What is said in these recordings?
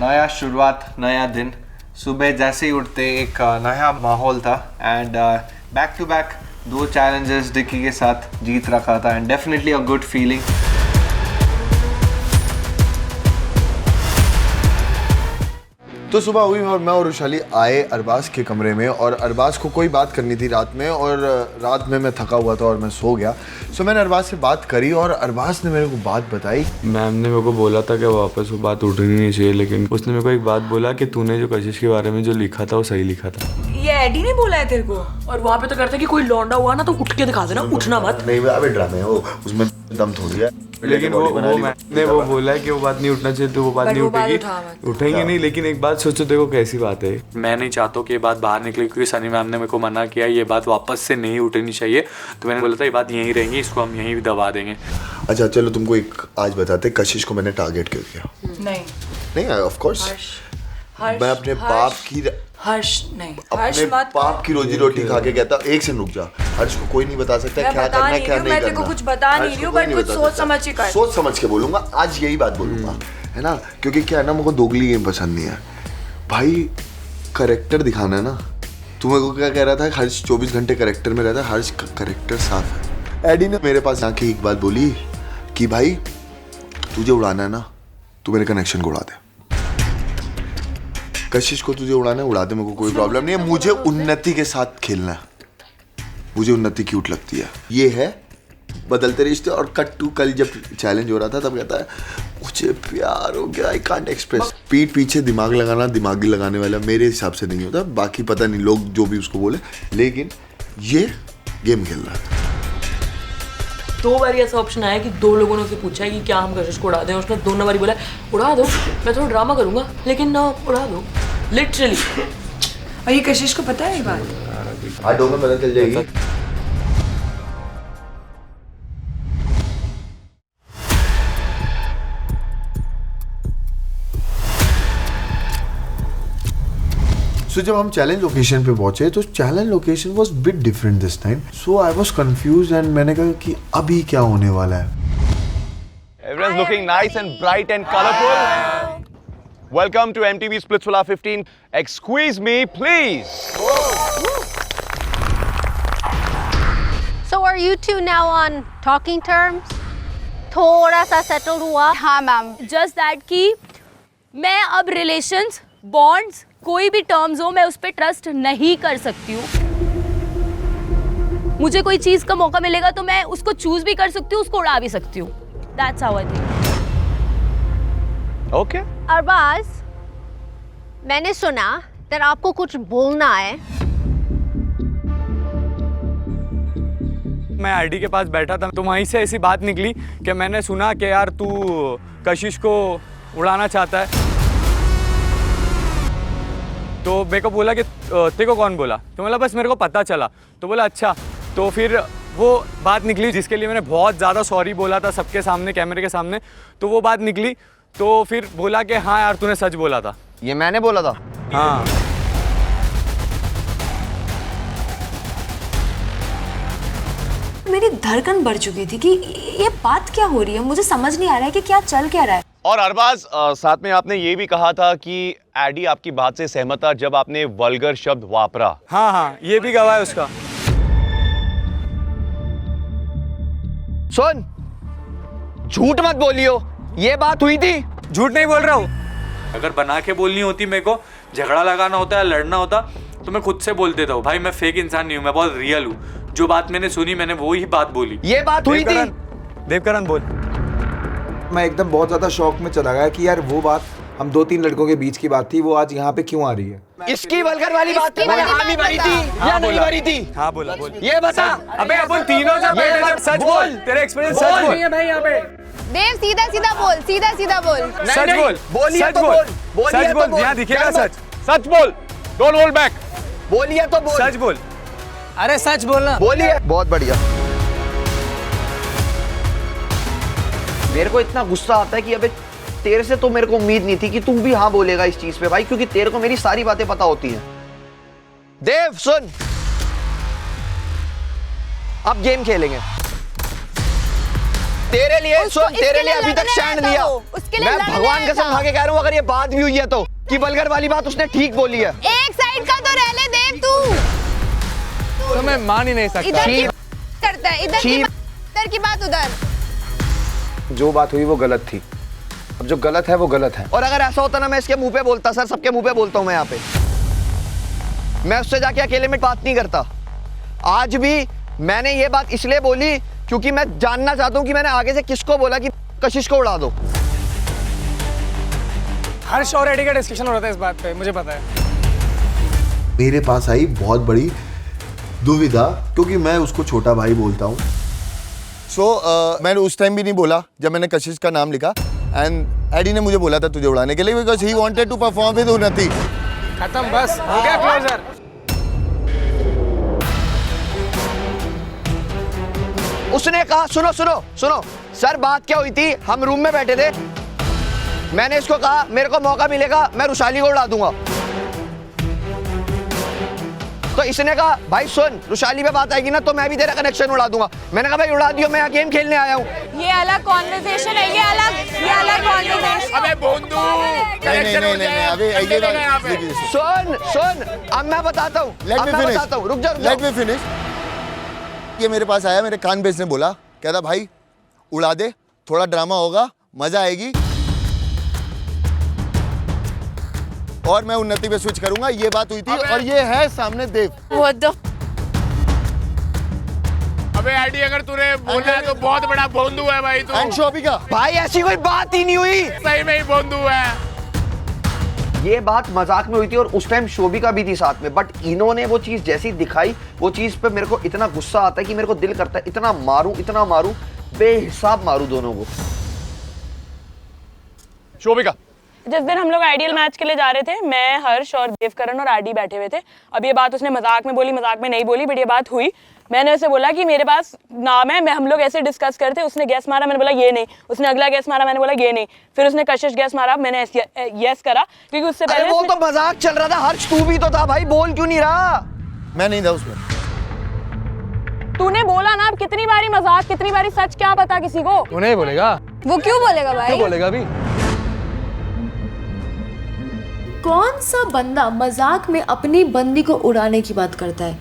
नया शुरुआत, नया दिन, सुबह जैसे ही उठते एक नया माहौल था and back to back 2 challenges डिक्की के साथ जीत रखा था and definitely a good feeling. तो सुबह हुई और मैं और वैशाली आए अरबाज के कमरे में और अरबाज को कोई बात करनी थी रात में और रात में मैं थका हुआ था और मैं सो गया। सो मैंने अरबाज से बात करी और अरबाज ने मेरे को बात बताई। मैम ने मेरे को बोला था कि वापस वो बात उठनी नहीं चाहिए, लेकिन उसने मेरे को एक बात बोला कि तूने जो कशिश के बारे में जो लिखा था वो सही लिखा था। ये एडी ने बोला है तेरे को? और वहाँ पे तो करता है कि कोई लौंडा हुआ ना तो उठ के दिखा देना, उठना मत। नहीं अबे ड्रामे है वो, उसमें दम थोड़ी है। लेकिन मैंने वो बोला है कि वो बात नहीं उठना चाहिए, तो वो बात नहीं उठेगी, उठेंगे नहीं। लेकिन एक बात सोचो, देखो कैसी बात है, मैं नहीं चाहता कि ये बात बाहर निकले क्योंकि सनी मैम ने मेरे को मना किया ये बात वापस से नहीं उठनी चाहिए। तो मैंने बोला था ये बात यहीं रहेंगी, इसको हम यहीं दबा देंगे। अच्छा चलो तुमको एक आज बताते कशिश को मैंने टारगेट क्यों किया। नहीं ऑफ कोर्स मैं अपने बाप की अपने बाप की रोजी रोटी खा के कहता एक से रुक जा, हर्ष को कोई नहीं बता सकता क्या करना है क्या नहीं करना। मैं तेरे को कुछ बता नहीं रही हूँ, बट कुछ सोच समझ के कर। सोच समझ के बोलूंगा, आज यही बात बोलूंगा, है ना, क्योंकि क्या है ना, मुझको दोगली गेम पसंद नहीं है भाई, करेक्टर दिखाना है ना। तू मेरे को क्या कह रहा था, हर्ष 24 घंटे करेक्टर में रहता है, हर्ष का करेक्टर साफ है। एडी ने मेरे पास आके एक बात बोली कि भाई तुझे उड़ाना है ना, तू मेरे कनेक्शन को उड़ा दे, कशिश को तुझे उड़ाना है उड़ा दे, मेरे को कोई प्रॉब्लम नहीं है, मुझे उन्नति के साथ खेलना है, मुझे उन्नति क्यूट लगती है। ये है बदलते रिश्ते। और कट टू कल जब चैलेंज हो रहा था तब कहता है मुझे प्यार हो गया, आई कांट एक्सप्रेस। पीठ पीछे दिमाग लगाना, दिमागी लगाने वाला मेरे हिसाब से नहीं होता, बाकी पता नहीं लोग जो भी उसको बोले, लेकिन ये गेम खेल रहा है। 2 बार ऐसा ऑप्शन आया कि 2 लोगों ने उसे पूछा है कि क्या हम कशिश को उड़ा दें, उसने 2 बार बोला उड़ा दो, मैं थोड़ा ड्रामा करूंगा लेकिन ना उड़ा दो, लिटरली। और ये कशिश को पता है ये बात? आज 2 में पता चल जाएगी। So, जब हम चैलेंज लोकेशन पे पहुंचे तो challenge location was bit different this time, so I was confused and मैंने कहा कि अभी क्या होने वाला है। Everyone's looking nice and bright and colorful. Welcome to MTV Splitsvilla 15. Excuse me, please. So are you two now on talking terms? थोड़ा सा सेटल हुआ? हाँ मैम। Just that कि मैं अब रिलेशंस, बॉन्ड्स, कोई भी टर्म्स हो मैं उस पर ट्रस्ट नहीं कर सकती हूँ। मुझे कोई चीज का मौका मिलेगा तो मैं उसको चूज भी कर सकती हूँ, उसको उड़ा भी सकती हूँ। That's how I think. Okay. Arbaaz, मैंने सुना तेरा आपको कुछ बोलना है। मैं आईडी के पास बैठा था तो वहीं से ऐसी बात निकली कि मैंने सुना कि यार तू कशिश को उड़ाना चाहता है, तो मेरे को बोला कि तेरे को कौन बोला, तो बोला बस मेरे को पता चला, तो बोला अच्छा। तो फिर वो बात निकली जिसके लिए मैंने बहुत ज़्यादा सॉरी बोला था सबके सामने, कैमरे के सामने, तो वो बात निकली, तो फिर बोला कि हाँ यार तूने सच बोला था। ये मैंने बोला था। हाँ मेरी धड़कन बढ़ चुकी थी कि ये बात क्या हो रही है, मुझे समझ नहीं आ रहा है कि क्या चल क्या रहा है। और अरबाज साथ में आपने ये भी कहा था कि एडी आपकी बात से सहमत था जब आपने वल्गर शब्द वापरा। हाँ हाँ, ये भी गवाह है उसका। सुन, झूठ मत बोलियो, ये बात हुई थी। झूठ नहीं बोल रहा हूँ। अगर बना के बोलनी होती, मेरे को झगड़ा लगाना होता है, लड़ना होता, तो मैं खुद से बोल देता हूँ। भाई मैं फेक इंसान नहीं हूँ, मैं बहुत रियल हूँ। जो बात मैंने सुनी मैंने वो ही बात बोली। ये बात हुई थी। देवकरण बोल। मैं एकदम बहुत ज्यादा शौक में चला गया कि यार वो बात हम 2-3 लड़कों के बीच की बात थी, वो आज यहाँ पे क्यों आ रही है। इसकी वल्गर वाली बात हामी भरी थी या नहीं भरी थी? हाँ बोला बोल। ये बता। अबे अपन तीनों जब बैठे थे, सच बोल, तेरे एक्सपीरियंस सच बोल। भाई यहाँ पे देव सीधा सीधा बोल, सीधा सीधा बोल। सच बोल, बोलिए सच तो बोल, बोल, सच बोल, यहाँ दिखेगा सच। सच बोल, डोंट होल्ड बैक। बोलिए तो बोल, सच बोल। अरे सच बोलना। बोलिए। बहुत बढ़िया। मेरे को इतना गुस्सा आता है कि अबे तेरे से तो मेरे को उम्मीद नहीं थी कि तू भी हाँ बोलेगा इस चीज पे भाई, क्योंकि तेरे को मेरी सारी बातें पता होती हैं। देव सुन, अब गेम खेलेंगे। तेरे लिए सुन, इसके तेरे लिए लिए अभी तक लड़ने स्टैंड आया लिया। था वो, उसके लिए मैं लड़ने भगवान आया कसम था। खा के कह रहा हूँ, अगर ये बात भी हुई है तो कि बलगर वाली बात उसने ठीक बोली है। एक साइड का तो रह ले देव तू। तो मैं मान ही नहीं सकता। इधर की छी। करता है, इधर छी। की बात उधर। जो बात हुई वो गलत थी, अब जो गलत है वो गलत है। और अगर ऐसा होता ना, मैं इसके मुंह पे बोलता सर, सबके मुंह पे बोलता हूँ मैं यहाँ पे। मैं उससे जाके अकेले में बात नहीं करता। आज भी मैंने ये बात इसलिए बोली क्योंकि मैं जानना चाहता हूँ कि मैंने आगे से किसको बोला कि कशिश को उड़ा दो। हर्ष और एडी का डिस्कशन हो रहा था इस बात पे, मुझे पता है। मेरे पास आई बहुत बड़ी दुविधा, क्योंकि मैं उसको छोटा भाई बोलता हूँ। मैंने उस टाइम भी नहीं बोला जब मैंने कशिश का नाम लिखा, एंड एडी ने मुझे बोला था तुझे उड़ाने के लिए, because he wanted to perform with Unnati. खत्म, बस हो गया क्लोजर। उसने कहा सुनो सुनो सुनो सर, बात क्या हुई थी, हम रूम में बैठे थे, मैंने इसको कहा मेरे को मौका मिलेगा मैं रुशाली को उड़ा दूंगा। तो इसने कहा भाई सुन, रुशाली पे बात आएगी ना तो मैं भी तेरा कनेक्शन उड़ा दूंगा। मैंने कहा भाई उड़ा दियो, मैं यहाँ गेम खेलने आया हूँ। ये अलग कॉन्वर्सेशन है, ये अलग कॉन्वर्सेशन। अबे बोंदू, नहीं, अभी ये सुन अब मैं बताता हूँ, रुक जा लेट मी फिनिश। ये मेरे पास आया, मेरे कान पे इसने बोला, कहता भाई उड़ा दे, थोड़ा ड्रामा होगा, मजा आएगी, और मैं उन्नति पे स्विच करूंगा। ये बात हुई थी, और ये है सामने देव। What the अबे एडी, अगर तूने बोला है तो बहुत बड़ा बोंदू है भाई तू। एंड शोभिका, भाई ऐसी कोई बात ही नहीं हुई, सही में ही बोंदू है। ये बात मजाक में हुई थी और उस टाइम शोभिका भी थी साथ में, बट इन्होंने वो चीज जैसी दिखाई, वो चीज पे मेरे को इतना गुस्सा आता है कि मेरे को दिल करता है इतना मारूं, बेहिसाब मारूं दोनों को। शोभिका, जिस दिन हम लोग आइडियल मैच के लिए जा रहे थे, मैं, हर्ष और देवकरण और आरडी बैठे हुए थे। अब ये बात उसने मजाक में बोली, मजाक में नहीं बोली, बट ये बात हुई। मैंने उसे बोला कि मेरे पास नाम है, हम लोग ऐसे डिस्कस करते। उसने गैस मारा, मैंने बोला ये नहीं। उसने अगला गैस मारा, मैंने बोला ये नहीं। फिर उसने कशिश गैस मारा, मैंने यस करा, क्योंकि उससे पहले वो तो मजाक चल रहा था। हर्ष तू भी तो था भाई, बोल क्यों नहीं रहा? मैं नहीं था उसमें। तूने बोला ना, अब कितनी बारी मजाक कितनी बारी सच, क्या पता किसी को। तू नहीं बोलेगा? वो क्यों बोलेगा भाई? क्यों बोलेगा अभी? कौन सा बंदा मजाक में अपनी बंदी को उड़ाने की बात करता है?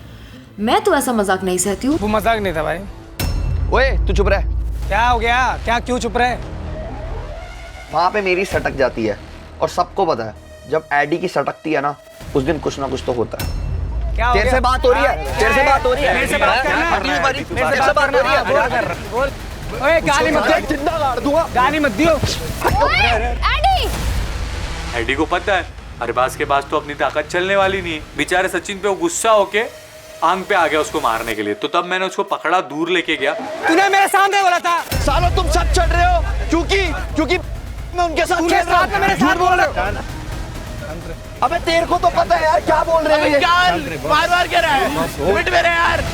मैं तो ऐसा मजाक नहीं सहती हूँ। वो मजाक नहीं था भाई। ओए तू चुप रह। क्या हो गया? क्या क्यों चुप रहे? वहां पे मेरी सटक जाती है और सबको पता है, जब एडी की सटकती है ना, उस दिन कुछ ना कुछ तो होता है। क्या हो तेरे गया? से बात हो रही है, तेरे से बात हो रही है, मेरे से बात करना है। मेरे से बात हो रही है। बोल। ओए गाली मत दे, जिंदा गाड़ दूंगा। गाली मत दियो। एडी, एडी को पता है अरबाज के पास तो अपनी ताकत चलने वाली नहीं है। बेचारे सचिन पे वो गुस्सा होके आंग पे आ गया उसको मारने के लिए, तो तब मैंने उसको पकड़ा, दूर लेके गया। तूने मेरे सामने बोला था। सालों तुम सब चढ़ रहे हो क्योंकि मैं उनके साथ तूने साथ में मेरे साथ बोल रहे हो। अबे तेरे को तो पता है यार क्या बोल रहे हैं। बार कह रहा है, मिट मेरे यार।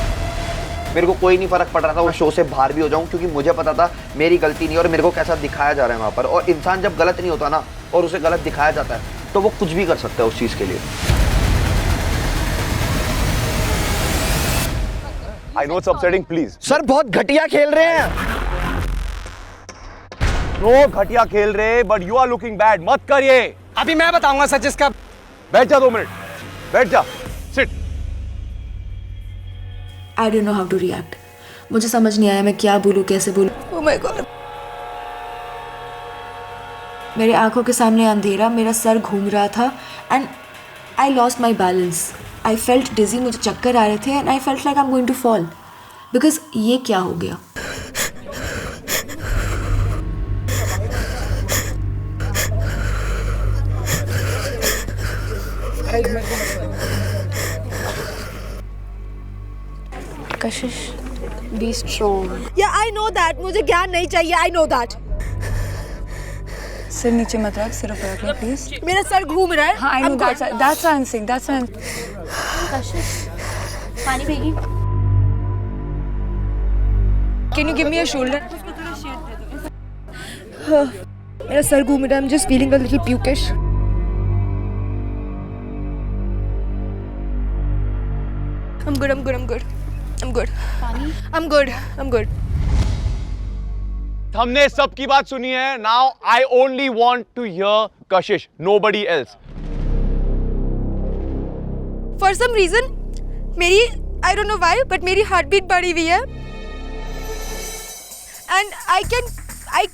मेरे को कोई नहीं फर्क पड़ रहा था, मैं शो से बाहर भी हो जाऊं, क्योंकि मुझे पता था मेरी गलती नहीं, और मेरे को कैसा दिखाया जा रहा है वहां पर। और इंसान जब गलत नहीं होता ना, और उसे गलत दिखाया जाता है, तो वो कुछ भी कर सकता है उस चीज के लिए। I know it's upsetting, please. Sir बहुत घटिया खेल रहे हैं। नो घटिया खेल रहे, but you are looking bad. मत कर ये। अभी मैं बताऊंगा सच इसका। बैठ जा 2 मिनट, बैठ जा, sit. I don't know how to react. मुझे समझ नहीं आया मैं क्या बोलूँ, कैसे बोलूँ। Oh my God. मेरे आंखों के सामने अंधेरा, मेरा सर घूम रहा था, and I lost my balance. I felt dizzy, मुझे चक्कर आ रहे थे, and I felt like I am going to fall, because ये क्या हो गया। कशिश, बी स्ट्रॉन्ग। या आई नो दैट, मुझे ज्ञान नहीं चाहिए, आई नो दैट। सिर नीचे मत रख, सिर ऊपर रख प्लीज। मेरा सर घूम रहा है। हाँ, I know that's answering, that's Kashish, पानी पिएगी? Can you give me a shoulder? मेरा सर घूम रहा है, I am just feeling a little pukish. I'm good, I'm good, I'm good. I'm good. I'm good, I'm good. हमने सबकी बात सुनी है. Now I only want to hear Kashish, nobody else. For some reason, मेरी I don't know why, but मेरी heartbeat बढ़ी हुई है. And I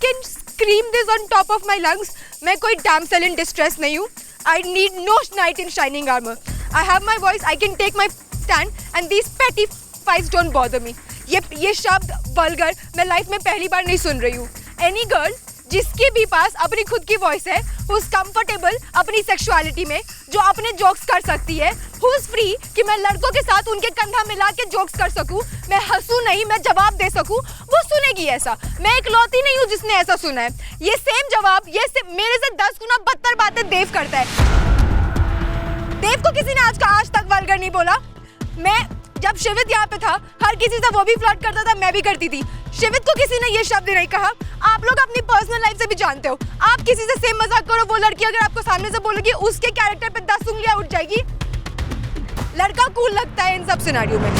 can scream this on top of my lungs. मैं कोई damsel in distress नहीं हूँ. I need no knight in shining armor. I have my voice. I can take my stand, and these petty fights don't bother me. ये शब्द vulgar मैं life में पहली बार नहीं सुन रही हूँ. Any girl जिसके भी पास अपनी खुद की वॉइस है, who is comfortable अपनी सेक्सुअलिटी में, जो अपने जोक्स कर सकती है, who is free कि मैं लड़कों के साथ उनके कंधा मिला के जोक्स कर सकूं, मैं हंसूं नहीं, मैं जवाब दे सकूं, वो सुनेगी ऐसा. मैं इकलौती नहीं हूँ जिसने ऐसा सुना है. ये सेम जवाब मेरे से 10 गुना बदतर बातें देव करता है. देव को किसी ने आज तक वल्गर नहीं बोला. मैं जब शिवित यहाँ पे था, हर किसी से वो भी फ्लर्ट करता था, मैं भी करती थी. शिवित को किसी ने ये शब्द नहीं कहा. आप लोग अपनी पर्सनल लाइफ से भी जानते हो. आप किसी से सेम मजाक करो, वो लड़की अगर आपको सामने से बोलेगी, उसके कैरेक्टर पे 10 उंगलियां उठ जाएगी. लड़का कूल लगता है इन सब सिनेरियो में.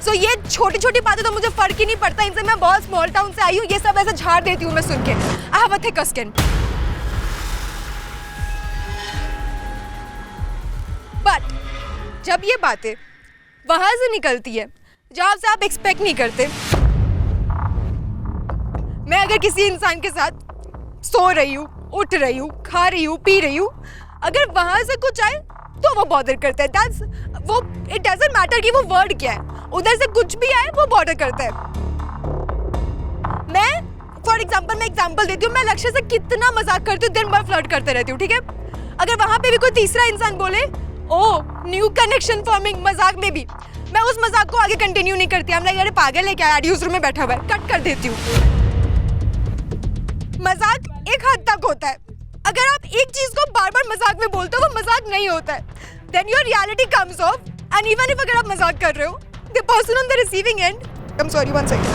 सो ये छोटी छोटी बातें तो मुझे फर्क ही नहीं पड़ता. इनसे मैं बहुत स्मॉल टाउन से आई हूँ, ये सब ऐसे झाड़ देती हूँ मैं सुन के. I have a thick skin. But जब ये बातें वहां से निकलती है जहां से आप एक्सपेक्ट नहीं करते, मैं अगर किसी इंसान के साथ सो रही हूँ, उठ रही हूँ, खा रही हूँ, पी रही हूँ, अगर वहां से कुछ आए तो वो बॉदर करता है. वो इट डजंट मैटर कि वो वर्ड क्या है, उधर से कुछ भी आए वो बॉदर करता है. मैं फॉर एग्जाम्पल मैं एग्जाम्पल देती हूँ. मैं लक्ष्य से कितना मजाक करती हूँ, दिन भर फ्लर्ट करते रहती हूँ, ठीक है. अगर वहां पे भी कोई तीसरा इंसान बोले ओह न्यू कनेक्शन फॉर्मिंग मजाक में भी, मैं उस मजाक को आगे कंटिन्यू नहीं करती. हम अरे पागल है क्या, एडी उस रूम में बैठा हुआ है, कट कर देती हूँ. मजाक एक हद तक होता है. अगर आप एक चीज को बार बार मजाक में बोलते हो, वो मजाक नहीं होता है. Then your reality comes off. And even if अगर आप मजाक कर रहे हो, the person on the receiving end, I am sorry one second,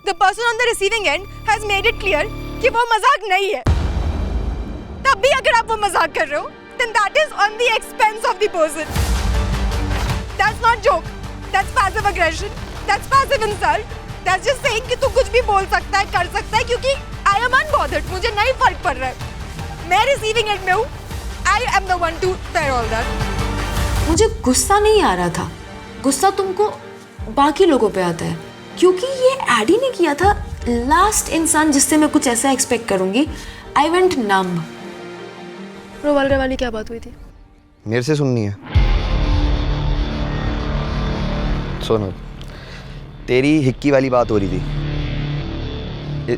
the person on the receiving end has made it clear कि वो मजाक नहीं है. तब भी अगर आप वो मजाक कर रहे हो, then that is on the expense of the person. That's not joke. That's passive aggression. That's passive insult. That's just saying कि तू कुछ भी बोल सकता है, कर सकता है, क्योंकि I am unbothered. मुझे नहीं फर्क पड़ रहा है. मैं receiving end में हूँ. I am the one to bear all that. मुझे गुस्सा नहीं आ रहा था. गुस्सा तुमको बाकी लोगों पे आता है, क्योंकि ये एडी ने किया था. लास्ट इंसान जिससे मैं कुछ ऐसा एक्सपेक्ट करूंगी. I went numb. वल्गर वाली क्या बात हुई थी? मेरे से सुननी है. सुनो, तेरी हिक्की वाली बात हो रही थी,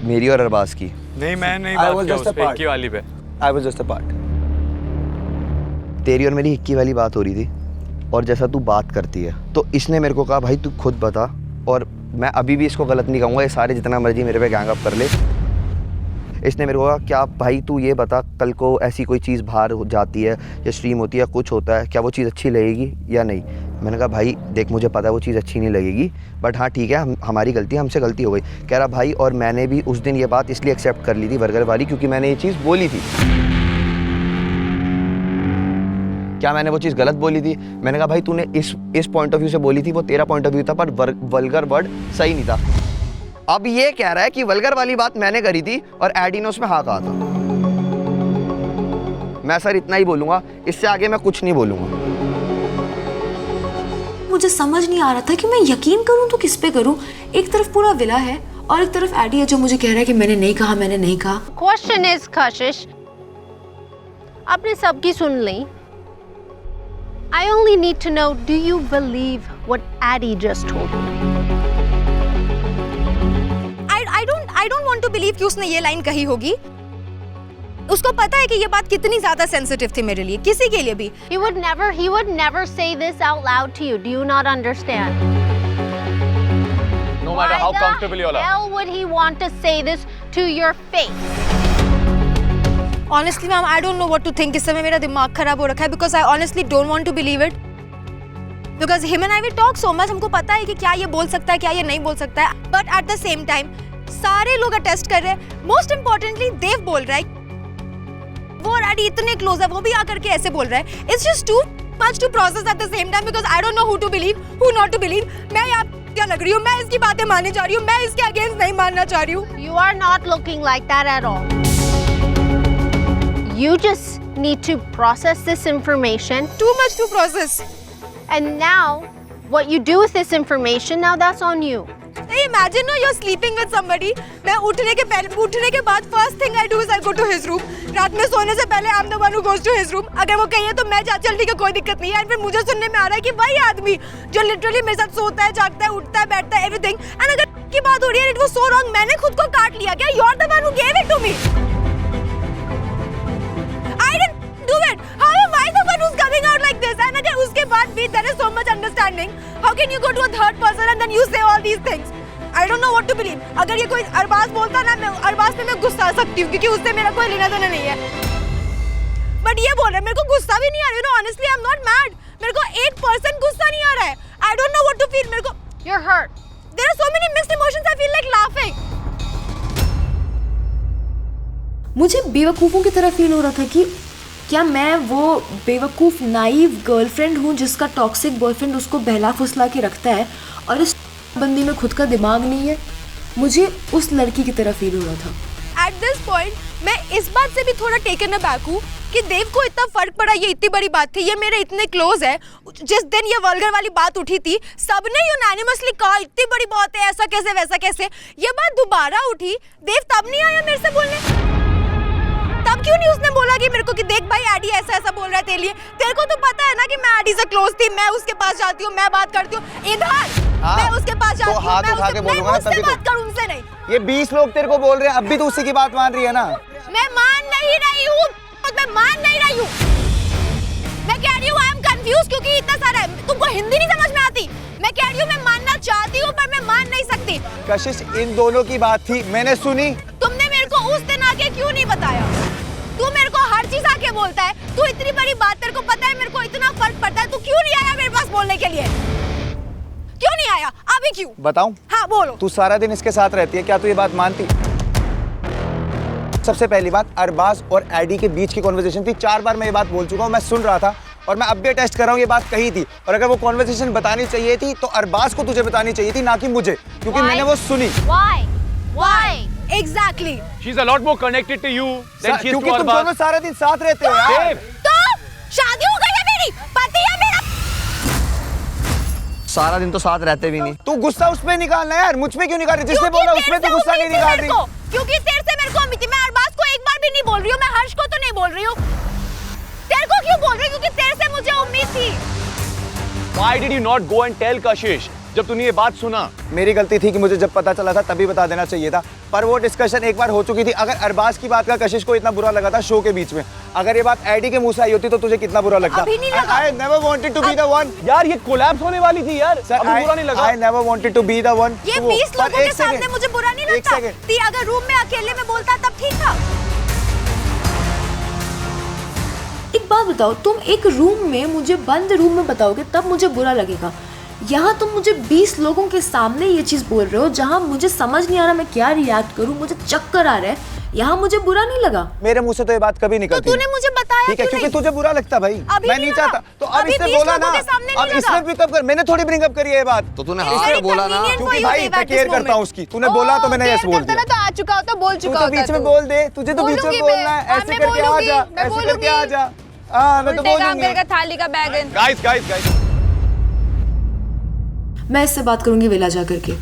मेरी और अरबाज की. नहीं मैं नहीं बात किया उस पे, हिक्की वाली पे. I was just a part. तेरी और मेरी हिक्की वाली बात हो रही थी, और जैसा तू बात करती है, तो इसने मेरे को कहा भाई तू खुद बता. और मैं अभी भी इसको गलत नहीं कहूँगा, ये सारे जितना मर्जी मेरे पे गैंग अप कर ले. इसने मेरे को कहा क्या भाई तू ये बता, कल को ऐसी कोई चीज़ बाहर हो जाती है या स्ट्रीम होती है, कुछ होता है, क्या वो चीज़ अच्छी लगेगी या नहीं. मैंने कहा भाई देख मुझे पता है वो चीज़ अच्छी नहीं लगेगी, बट हाँ ठीक है हमारी गलती, हमसे गलती हो गई. कह रहा भाई और मैंने भी उस दिन ये बात इसलिए एक्सेप्ट कर ली थी वल्गर वाली, क्योंकि मैंने ये चीज़ बोली थी. क्या मैंने वो चीज़ गलत बोली थी? मैंने कहा भाई तूने इस पॉइंट ऑफ व्यू से बोली थी, वो तेरा पॉइंट ऑफ व्यू था, पर वल्गर वर्ड सही नहीं था. अब ये कह रहा है कि वल्गर वाली बात मैंने करी थी और एडी ने उसमें हाँ कहा था. मैं सर इतना ही बोलूँगा, इससे आगे मैं कुछ नहीं बोलूँगा. मुझे समझ नहीं आ रहा था कि मैं यकीन करूं तो किस पे करूं. एक तरफ पूरा विला है और एक तरफ एडी है जो मुझे कह रहा है कि मैंने नहीं कहा, मैंने नहीं कहा. क्वेश्चन इज कशिश, आपने सबकी सुन ली. I only need to know, do you believe what Addy just told you? I don't want to believe कि उसने ये लाइन कही होगी. उसको पता है कि ये बात कितनी ज्यादा सेंसिटिव थी मेरे लिए, किसी के लिए भी. He would never say this out loud to you. Do you not understand? No matter how comfortable you are. Why the hell would he want to say this to your face? Honestly, ma'am, I don't know what to think. इस समय मेरा दिमाग खराब हो रखा है because I honestly don't want to believe it. Because him and I will talk so much. हमको पता है कि क्या ये बोल सकता है, क्या ये नहीं बोल सकता है. But at the same time, सारे लोग अटेस्ट कर रहे हैं. Most importantly, देव बोल रहा है. वो एडी इतने क्लोज है, वो भी आकर के ऐसे बोल रहा है. It's just too much to process at the same time because I don't know who to believe, who not to believe. मैं क्या लग रही हूँ? मैं इसकी बातें मानने जा रही हूँ, मैं इसके अगेंस्ट नहीं मानना चाह रही हूँ। You are not looking like that at all. You just need to process this information. Too much to process. And now, what you do with this information, now that's on you. Hey, imagine no, you're sleeping with somebody. मैं उठने के बाद first thing I do is I go to his room. रात में सोने से पहले I'm the one who goes to his room. अगर वो कहिए तो मैं चल ठीक है, कोई दिक्कत नहीं है। फिर मुझे सुनने में आ रहा है कि वही आदमी जो लिटरली मेरे साथ सोता है, जागता है, उठता है, बैठता है, everything. And अगर की बात हो रही है, it was so wrong. मैंने खुद को काट लिया क्या? You're the one who gave it to me. I didn't do it. How am I the one who's coming out like this? And अगर उसके बाद भी there is so much understanding. How can you go to a third person and then you say all these things? I don't know what to believe. अगर ये कोई अरबाज बोलता ना, मैं अरबाज पे मैं गुस्सा आ सकती हूँ क्योंकि उससे मेरा कोई लेना देना नहीं है। But ये बोल रहा है, मेरे को गुस्सा भी नहीं आ रहा है। You know, honestly, I'm not mad. मेरे को 1% गुस्सा नहीं आ रहा है। I don't know what to feel. मेरे को You're hurt. There are so many mixed emotions. I feel like laughing. मुझे बेवकूफ़ों की तरह फील हो रहा था कि क्या मैं वो बेवकूफ़ नाइव गर्लफ्रेंड हूँ जिसका टॉक्सिक बॉयफ्रेंड उसको बहला फुसला के रखता है और इस बंदी में खुद का दिमाग नहीं है। मुझे उस लड़की की तरह फील हो रहा था। At this point, मैं इस बात से भी थोड़ा टेकन अबैक हूँ कि देव को इतना फर्क पड़ा, ये इतनी बड़ी बात थी, ये मेरे इतने क्लोज है। जिस दिन ये वल्गर वाली बात उठी थी, सबने यूनानिमसली कहा इतनी बड़ी बात है, ऐसा कैसे वैसा कैसे। ये बात दोबारा उठी, देव तब नहीं आया मेरे से बोलने। तब क्यों नहीं उसने बोला कि मेरे को कि देख भाई एडी ऐसा ऐसा बोल रहा है तेरे लिए। तेरे को तो पता है ना कि मैं एडी से क्लोज थी, मैं उसके पास जाती हूँ, मैं बात करती हूँ इधर। मैं उसके पास जाती हूँ, मैं उससे बात करूँ, उनसे नहीं। ये 20 लोग तेरे को बोल रहे हैं, अब भी तो उसी की बात मान रही है ना। मैं मान नहीं रही हूँ, मैं मान नहीं रही हूँ। मैं कह रही हूँ आई एम कंफ्यूज क्योंकि इतना सारा है। तुमको हिंदी नहीं समझ में आती। मैं कह रही हूँ मैं मानना चाहती हूँ पर मैं मान नहीं सकती। कशिश, इन दोनों की बात थी, मैंने सुनी। तुमने मेरे को उस दिन आके क्यों नहीं बताया? तू मेरे को हर चीज आके बोलता है, तू इतनी बड़ी बात तेरे को पता है, मेरे को इतना फर्क पड़ता है, तू क्यों नहीं आया मेरे पास बोलने के लिए? क्यों नहीं आया? अभी क्यों? बताऊं? हाँ बोलो। तू सारा दिन इसके साथ रहती है, क्या तू ये बात मानती? सबसे पहली बात, अरबाज और एडी के बीच की कॉन्वर्सेशन थी। 4 बार मैं ये बात बोल चुका हूँ, मैं सुन रहा था और मैं अब भी टेस्ट कर रहा हूँ ये बात कही थी। और अगर वो कॉन्वर्सेशन बतानी चाहिए थी तो अरबाज को तुझे बतानी चाहिए थी, ना कि मुझे, क्योंकि मैंने वो सुनी। Why? Exactly. She's a lot more connected to you than she is to क्योंकि तुम Arbaz. दोनों सारा दिन साथ रहते हो यार। तो शादी हो गई है मेरी, पति है मेरा। सारा दिन तो साथ रहते भी नहीं। तू गुस्सा उस पे निकालना यार, मुझ पे क्यों निकाल रही? जिसने बोला उसमें तो गुस्सा नहीं निकाल रही। क्योंकि तेरे से मेरे को उम्मीद थी। मैं अरबाज को एक बार भी नहीं बोल रही हूँ, मैं हर्ष को तो नहीं बोल रही हूँ। तेरे को क्यों बोल रही हूँ? क्योंकि तेरे से मुझे उम्मीद थी। Why did you not go and tell Kashish? जब तूने ये बात सुना। मेरी गलती थी कि मुझे जब पता चला था तभी बता देना चाहिए था, पर वो डिस्कशन एक बार हो चुकी थी। अगर अरबाज की बात का कशिश को इतना बुरा लगा था शो के बीच में, अगर ये बात एडी के मुंह से आई होती तो तुझे कितना बुरा लगता? अभी नहीं लगा। I never wanted to be the one. यार ये कोलैप्स होने वाली थी यार। Sir, अभी बुरा नहीं लगा। I never wanted to be the one. ये 20 लोगों के सामने मुझे बुरा नहीं लगता। ती अगर रूम में अकेले में बोलता तब ठीक था। एक बात बताओ, तुम एक रूम में मुझे बंद रूम में बताओगे तब मुझे बुरा लगेगा। यहाँ तुम मुझे 20 लोगों के सामने ये चीज़ बोल रहे हो जहाँ मुझे समझ नहीं आ रहा मैं क्या रिएक्ट करूँ, मुझे चक्कर आ रहा है, यहाँ मुझे बुरा नहीं लगा। मेरे मुंह से तो ये बात कभी निकलती। तो तूने मुझे बताया ठीक है, क्योंकि तुझे बुरा लगता भाई। मैं नहीं चाहता तो अब अभी इसने 20 बोला ना, लोगों के सामने अब नहीं इसने लगा। पिकअप कर, मैंने थोड़ी ब्रिंग अप करी है ये बात। तो तूने हाँ बोला ना, क्योंकि भाई मैं केयर करता हूँ उसकी। तूने बोला तो मैंने यस बोल दिया। तो आ चुका होता, बोल तू चुका तो होता। बीच में बोल दे, तुझे तो बीच में बोलना है। ऐसे करके आ जा, ऐसे करके आ जा। हाँ मैं तो बोलूंगी। थाली का बैग। गाइस मैं इससे बात करूंगी वेला जा करके।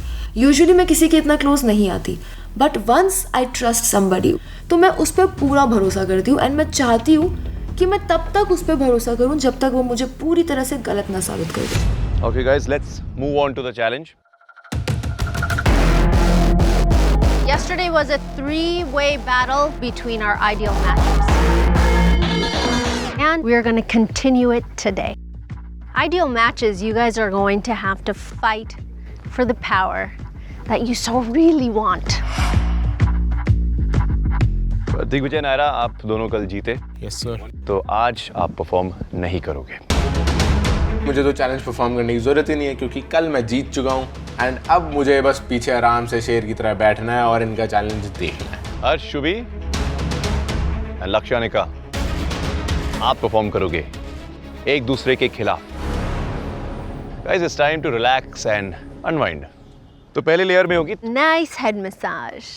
यूजुअली मैं किसी के इतना क्लोज नहीं आती, but once I trust somebody तो मैं उस पर पूरा भरोसा करती हूँ। एंड मैं चाहती हूँ कि मैं तब तक उस पर भरोसा करूँ जब तक वो मुझे पूरी तरह से गलत ना साबित कर दे। Okay guys, let's move on to the challenge. Yesterday was a 3-way battle between our ideal matches. And we're going to continue it today. Ideal matches, you guys are going to have to fight for the power that you so really want. Digvijay Naira, आप दोनों कल जीते। Yes sir. तो आज आप perform नहीं करोगे। मुझे तो चैलेंज परफॉर्म करने की जरूरत ही नहीं है क्योंकि कल मैं जीत चुका हूँ एंड अब मुझे बस पीछे आराम से शेर की तरह बैठना है और इनका चैलेंज देखना है। हर्ष, शुभी, लक्ष्यानिका, आप परफॉर्म करोगे एक दूसरे के खिलाफ। Guys, it's time to relax and unwind. तो पहले लेयर में होगी Nice head massage.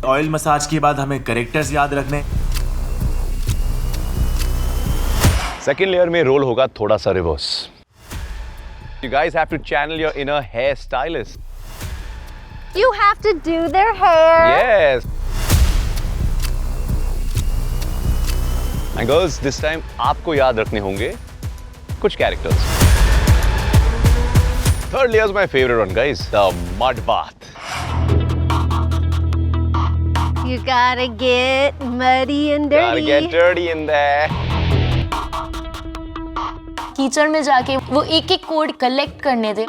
Oil massage के बाद हमें कैरेक्टर्स याद रखने। सेकेंड लेयर में रोल होगा थोड़ा सा reverse. You guys have to channel your inner hair stylist. You have to do their hair. Yes. And girls, this time आपको याद रखने होंगे कुछ characters. Third layer is my favorite one, guys. The mud bath. You gotta get muddy and dirty. Gotta get dirty in there. कीचड़ में जाके वो एक एक कोड कलेक्ट करने थे।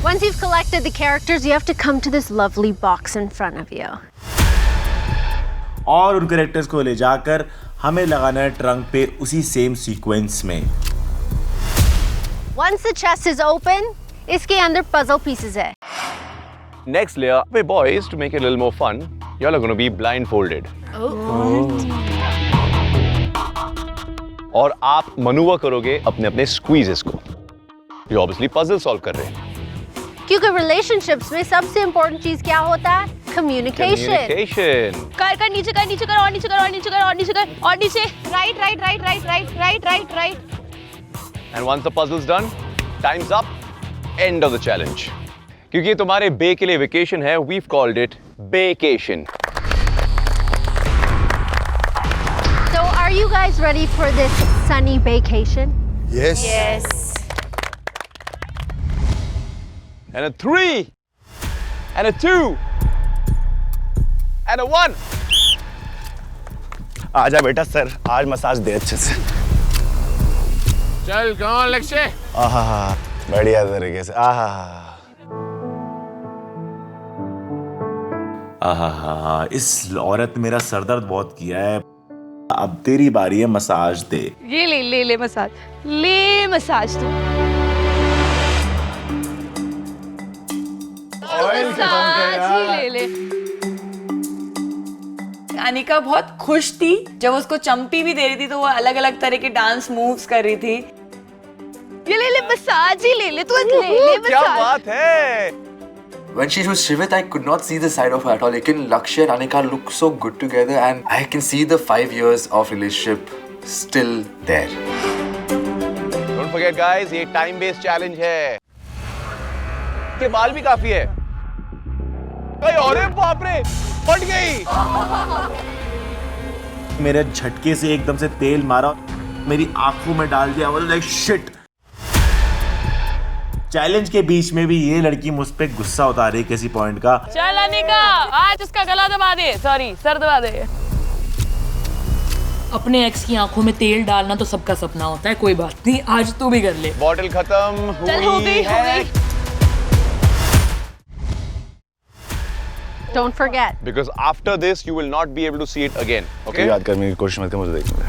Once you've collected the characters, you have to come to this lovely box in front of you. और उन कैरेक्टर्स को ले जाकर हमें लगाना है ट्रंक पे उसी सेम सीक्वेंस में। Once the chest is open, इसके अंदर puzzle pieces है। Next layer, hey boys, to make it a little more fun, y'all are going to be blindfolded. और आप मनूवर करोगे अपने अपने स्क्वीजेस को। You obviously puzzle solve कर रहे हैं। क्योंकि relationships में सबसे important चीज क्या होता है? Communication. Communication. कर नीचे कर नीचे कर और नीचे कर और नीचे कर और नीचे कर और नीचे। Right. And once the puzzle's done, time's up. End of the challenge. क्योंकि तुम्हारे बे के लिए वेकेशन है, we've called it Baycation. So are you guys ready for this sunny vacation? Yes. Yes. And a 3, and a 2, and a 1. आजा बेटा sir, आज massage दे अच्छे से। चल कौन लक्ष्य? आहा, बढ़िया तरीके से। आहा, आहा, इस औरत ने मेरा सरदर्द बहुत किया है। अब तेरी बारी है, मसाज दे। ये ले मसाज, ले मसाज तू। मसाज ही ले। अनिका बहुत खुश थी जब उसको चंपी भी दे रही थी तो वो अलग अलग तरह के डांस मूव्स कर रही थी। ये ले मसाज ही ले तू, ले क्या बात है? When she was Shivit, I could not see the side of her at all. Lekin Lakshya and Anika look so good together, and I can see the 5 years of relationship still there. Don't forget, guys, ये time based challenge है। के बाल भी काफी है। अरे बाप रे, फट गई। मेरे झटके से एकदम से तेल मारा, मेरी आंखों में डाल दिया। Like shit. चैलेंज के बीच में भी ये लड़की मुझ पे गुस्सा उतार रही किसी पॉइंट का। चल अनिका, आज उसका गला दबा दे, सॉरी सर दबा दे। अपने एक्स की आंखों में तेल डालना तो सबका सपना होता है, कोई बात नहीं, आज तू भी कर ले। बॉटल खत्म हो गई। Don't forget. Because after this, you will not be able to see it again. Okay? याद करने की कोशिश मत कर, मुझे देखने दे।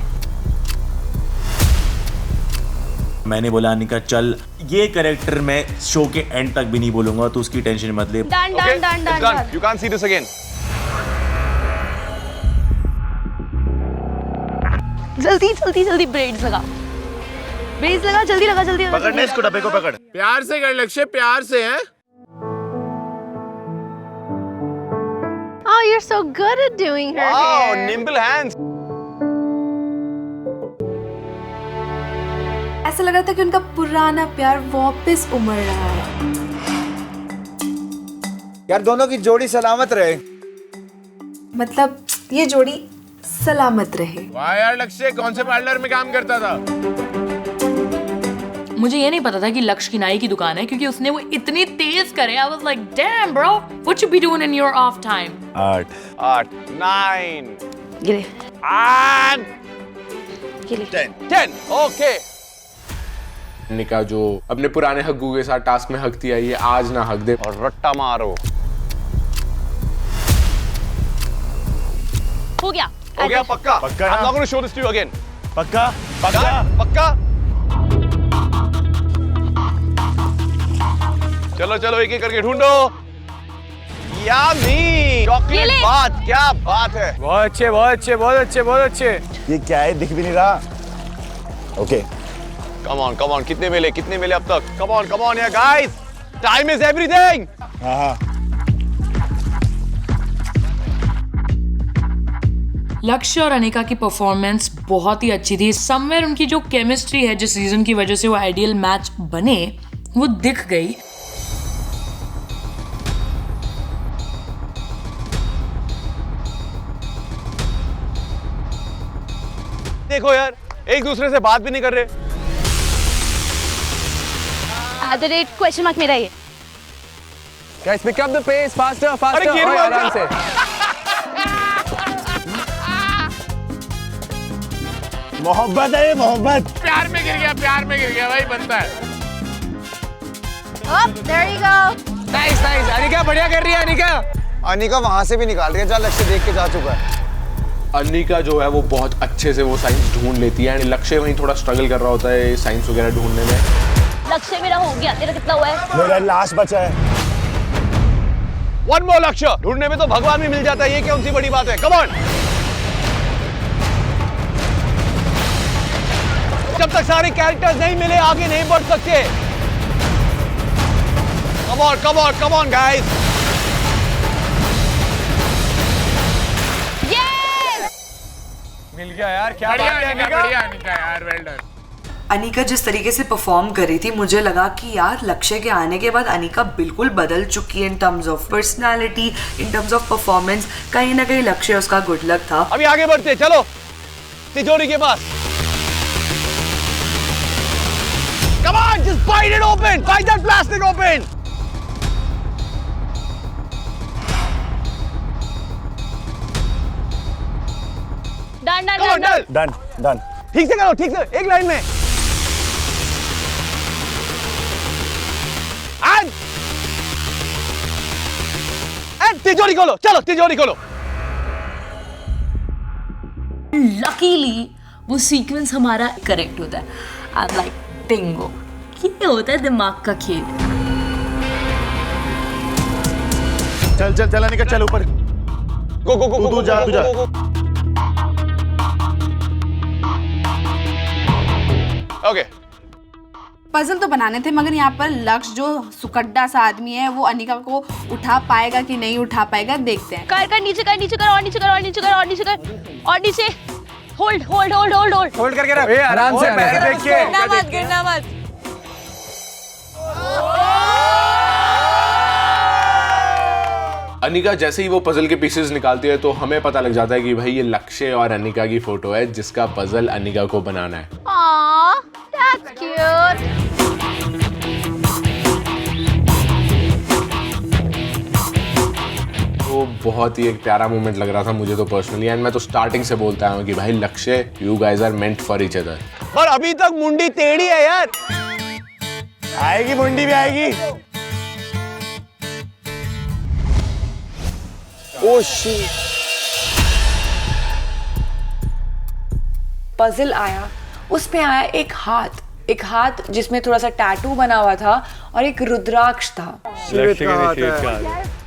मैंने बोला अनिका चल, ये कैरेक्टर मैं शो के एंड तक भी नहीं बोलूंगा, तो उसकी टेंशन मत ले। Done. You can't see this again. जल्दी ब्रेड्स लगा, जल्दी लगा। पकड़ने इसको, डब्बे को पकड़। प्यार से कर लक्ष्य, प्यार से हैं। Oh, you're so good at doing her Wow, hair. nimble hands. ऐसा लग रहा था कि उनका पुराना प्यार वापस उमड़ रहा है। यार दोनों की जोड़ी सलामत रहे। मतलब ये जोड़ी सलामत रहे। वाह यार लक्ष्य, कौन से पार्लर में काम करता था? मुझे ये नहीं पता था कि लक्ष्य की नाई की दुकान है, क्योंकि उसने वो इतनी तेज करे। I was like, damn bro, what you be doing in your off time? 8, 9, गिरे, and गिरे। 10. Okay. निका जो अपने पुराने हग्गू के साथ टास्क में हकती आई है, आज ना हक दे और रट्टा मारो। हो गया पक्का। I'm not going to show this to you again. पक्का। चलो एक एक करके ढूंढो। यामी चॉकलेट बात, क्या बात है। बहुत अच्छे, बहुत अच्छे, बहुत अच्छे, बहुत अच्छे। ये क्या है, दिख भी नहीं रहा। ओके, कम ऑन, कितने मिले अब तक? कम ऑन यार गाइस, टाइम इज एवरीथिंग। हाँ। लक्ष्य और अनिका की परफॉर्मेंस बहुत ही अच्छी थी। समवेयर उनकी जो केमिस्ट्री है जिस रीजन की वजह से वो आइडियल मैच बने, वो दिख गई। देखो यार, एक दूसरे से बात भी नहीं कर रहे। क्वेश्चन मार्क मेरा ये। Guys, pick up the pace, faster, faster. अरे गिर मत आराम जा। से। मोहब्बत है, मोहब्बत। प्यार में गिर गया भाई, बनता है। There you go. Nice, Anika बढ़िया कर रही है। अनिका वहां से भी निकाल रही है जहाँ लक्ष्य देख के जा चुका है। अनिका जो है वो बहुत अच्छे से वो साइंस ढूंढ लेती है, लक्ष्य वहीं थोड़ा स्ट्रगल कर रहा होता है साइंस वगैरह ढूंढने में। लक्ष्य मेरा हो गया, तेरा कितना हुआ है? मेरा लास्ट बचा है। वन मोर लक्ष्य, ढूंढने में तो भगवान भी मिल जाता है, ये कौन सी बड़ी बात है। कम ऑन, जब तक सारे कैरेक्टर्स नहीं मिले आगे नहीं बढ़ सकते। Come on guys. मिल गया यार, क्या बढ़िया बात है अनिका यार, वेल डन। अनिका जिस तरीके से परफॉर्म कर रही थी, मुझे लगा कि यार लक्ष्य के आने के बाद अनिका बिल्कुल बदल चुकी है in terms of personality, in terms of performance. कहीं ना कहीं लक्ष्य उसका गुड लक था। अभी आगे बढ़ते, चलो तिजोरी के पास। Come on, just bite it open, bite that plastic open. Done. ठीक से करो, ठीक से, एक लाइन में। एंड तिजोरी खोलो, चलो तिजोरी खोलो। लकीली वो सीक्वेंस हमारा करेक्ट होता है। आई एम लाइक बिंगो, ये होता है दिमाग का खेल। चल अनिका, चल ऊपर। गो तू जा। ओके, पजल तो बनाने थे, मगर यहाँ पर लक्ष्य जो सुकड्डा सा आदमी है वो अनिका को उठा पाएगा कि नहीं उठा पाएगा, देखते हैं। कर नीचे कर और नीचे। होल्ड करके रख। आराम से पैर फेंक के। गिरना मत। अनिका जैसे ही वो पजल के पीसेस निकालती है तो हमें पता लग जाता है कि भाई ये लक्ष्य और अनिका की फोटो है जिसका पजल अनिका को बनाना है। That's cute. तो बहुत ही एक प्यारा मोमेंट लग रहा था मुझे तो पर्सनली, एंड मैं तो स्टार्टिंग से बोलता हूँ कि भाई Lakshya, you guys are meant for each other. पर अभी तक मुंडी टेढ़ी है यार। आएगी, मुंडी भी आएगी। Oh shit. पजल आया, उस पे आया एक हाथ जिसमें थोड़ा सा टैटू बना हुआ था और एक रुद्राक्ष था।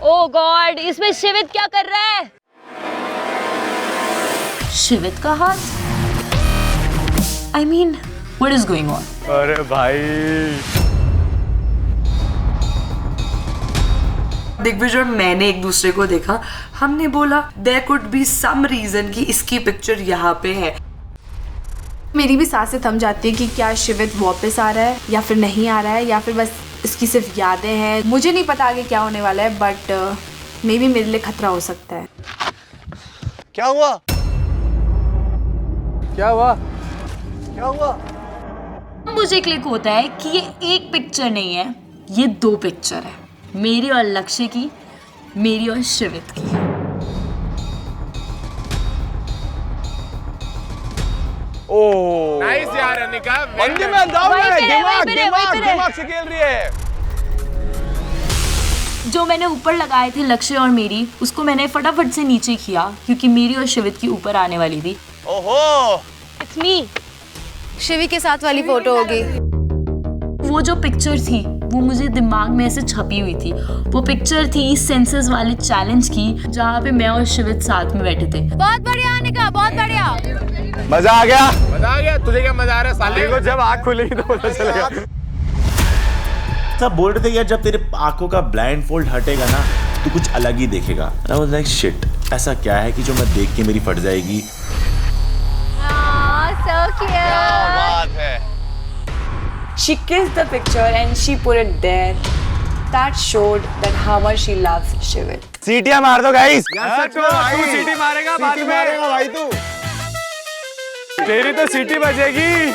ओह गॉड, इसमें शिवित क्या कर रहा है? शिवित का हाथ? I mean what is going on? अरे भाई, दिग्विजय और मैंने एक दूसरे को देखा, हमने बोला there could be some reason कि इसकी पिक्चर यहाँ पे है। मेरी भी सांसें थम जाती है कि क्या शिवित वापस आ रहा है या फिर नहीं आ रहा है, या फिर बस इसकी सिर्फ यादें हैं। मुझे नहीं पता आगे क्या होने वाला है, बट मे बी मेरे लिए खतरा हो सकता है। क्या हुआ? मुझे क्लिक होता है कि ये एक पिक्चर नहीं है, ये दो पिक्चर है, मेरी और लक्ष्य की, मेरी और शिवित की। ओह नाइस यार अनिका, बंदी में दम है, दिमाग से खेल रही है। जो मैंने ऊपर लगाए थे लक्ष्य और मेरी, उसको मैंने फटाफट से नीचे किया क्योंकि मेरी और शिवित की ऊपर आने वाली थी। ओहो, इट्स मी। शिवी के साथ वाली फोटो होगी। वो जो पिक्चर थी वो मुझे दिमाग में ऐसे छपी हुई थी। वो पिक्चर थी सेंसेस वाले चैलेंज की, जहाँ पे मैं और शिवित साथ में बैठे थे। बहुत बढ़िया अनिका, बहुत बढ़िया। मजा आ गया? मजा आ गया? तुझे क्या मजा आ रहा है साले को? जब आँख खुलेगी तो पता चलेगा। सब बोल रहे थे यार जब तेरे आंखों का ब्लाइंड फोल्ड हटेगा ना तो कुछ अलग ही देखेगा। I was like shit, ऐसा क्या है कि जो मैं देख के मेरी फट जाएगी। So cute. क्या बात है? She kissed the picture and she put it there. That showed that how much she loves Shivit. सीटियां मार दो गाइस। तू सीटी मारेगा बाद में। मारेगा भाई तू। तेरी तो सीटी बजेगी।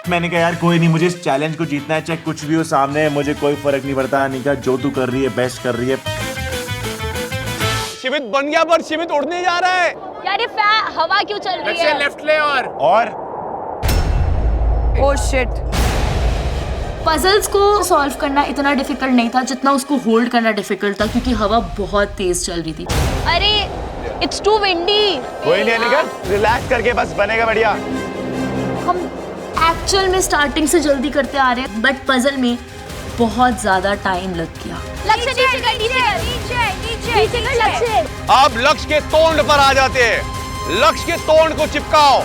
मैंने कहा यार कोई नहीं, मुझे इस चैलेंज को जीतना है, चाहे कुछ भी हो सामने, मुझे कोई फर्क नहीं पड़ता। अनिका जो तू कर रही है बेस्ट कर रही है। शिवित बन गया पर शिवित उड़ने जा रहा है। यार ये हवा क्यों चल रही है? लेफ्ट ले और Oh shit. पजल्स को सॉल्व करना इतना डिफिकल्ट नहीं था जितना उसको होल्ड करना डिफिकल्ट था, क्योंकि हवा बहुत तेज चल रही थी। अरे इट्स टू विंडी। कोई नहीं अनिका, रिलैक्स करके बस बनेगा बढ़िया। हम एक्चुअल में स्टार्टिंग से जल्दी करते आ रहे हैं, बट पजल में बहुत ज्यादा टाइम लग गया। लक्ष्य नीचे कर, नीचे कर लक्ष्य। अब लक्ष्य के तोंड पर आ जाते हैं। लक्ष्य के तोंड को चिपकाओ।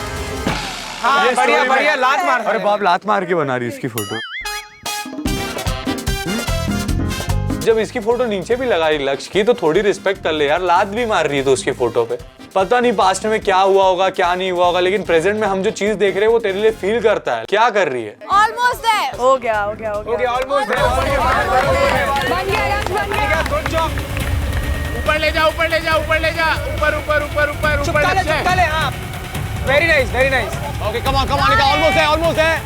हाँ, बढ़िया बढ़िया लात मार। अरे बाप, लात मार के बना रही इसकी फोटो। जब इसकी फोटो नीचे भी लगाई लक्ष्य की तो थोड़ी रिस्पेक्ट कर ले यार। लात भी मार रही है तो उसकी फोटो पे। पता नहीं पास्ट में क्या हुआ होगा क्या नहीं हुआ होगा, लेकिन प्रेजेंट में हम जो चीज देख रहे हैं वो तेरे लिए फील करता है। क्या कर रही है? Almost there. हो गया ऑलमोस्ट ऊपर ले जा, ऊपर ले जा, ऊपर ले जा, ऊपर ऊपर ऊपर ऊपर ऊपर। Very nice very nice. Okay come on almost है, ऑलमोस्ट है।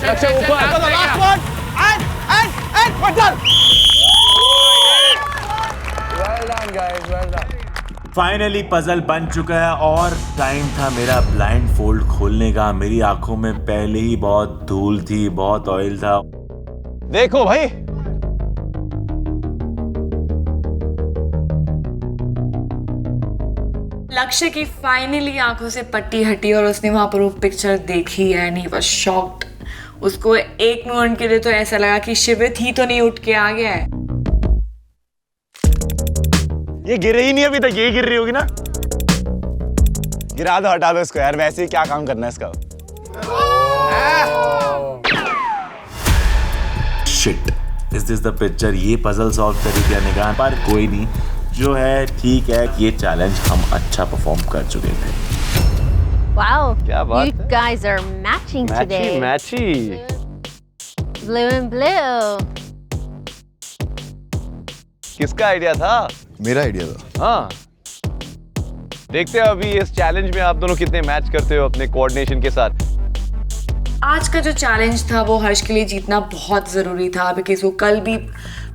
लक्ष्य ऊपर। Last one and well done. Well done guys, well done. Finally puzzle बन चुका है और टाइम था मेरा ब्लाइंड फोल्ड खोलने का। मेरी आंखों में पहले ही बहुत धूल थी, बहुत ऑयल था। देखो भाई, लक्ष्य की फाइनली आंखों से पट्टी हटी और उसने वहां पर वो पिक्चर देखी एंड ही वाज शॉक्ड। उसको एक मोमेंट के लिए तो ऐसा लगा कि शिवित ही तो नहीं उठ के आ गया है। ये गिरे ही नहीं अभी तक, यही गिर रही होगी ना। गिरा दो, हटा दो इसको यार, वैसे ही क्या काम करना है इसका। Shit, is this the picture? ये पजल सॉल्व करी थी अनिका, पर कोई नहीं, जो है ठीक है। ये चैलेंज हम अच्छा परफॉर्म कर चुके थे। Wow, क्या बात you guys are matching today. मैची Blue and blue. किसका आइडिया था? मेरा आइडिया था। हाँ, देखते हैं अभी इस चैलेंज में आप दोनों कितने मैच करते हो अपने कोऑर्डिनेशन के साथ। आज का जो चैलेंज था वो हर्ष के लिए जीतना बहुत ज़रूरी था, बिकॉज वो कल भी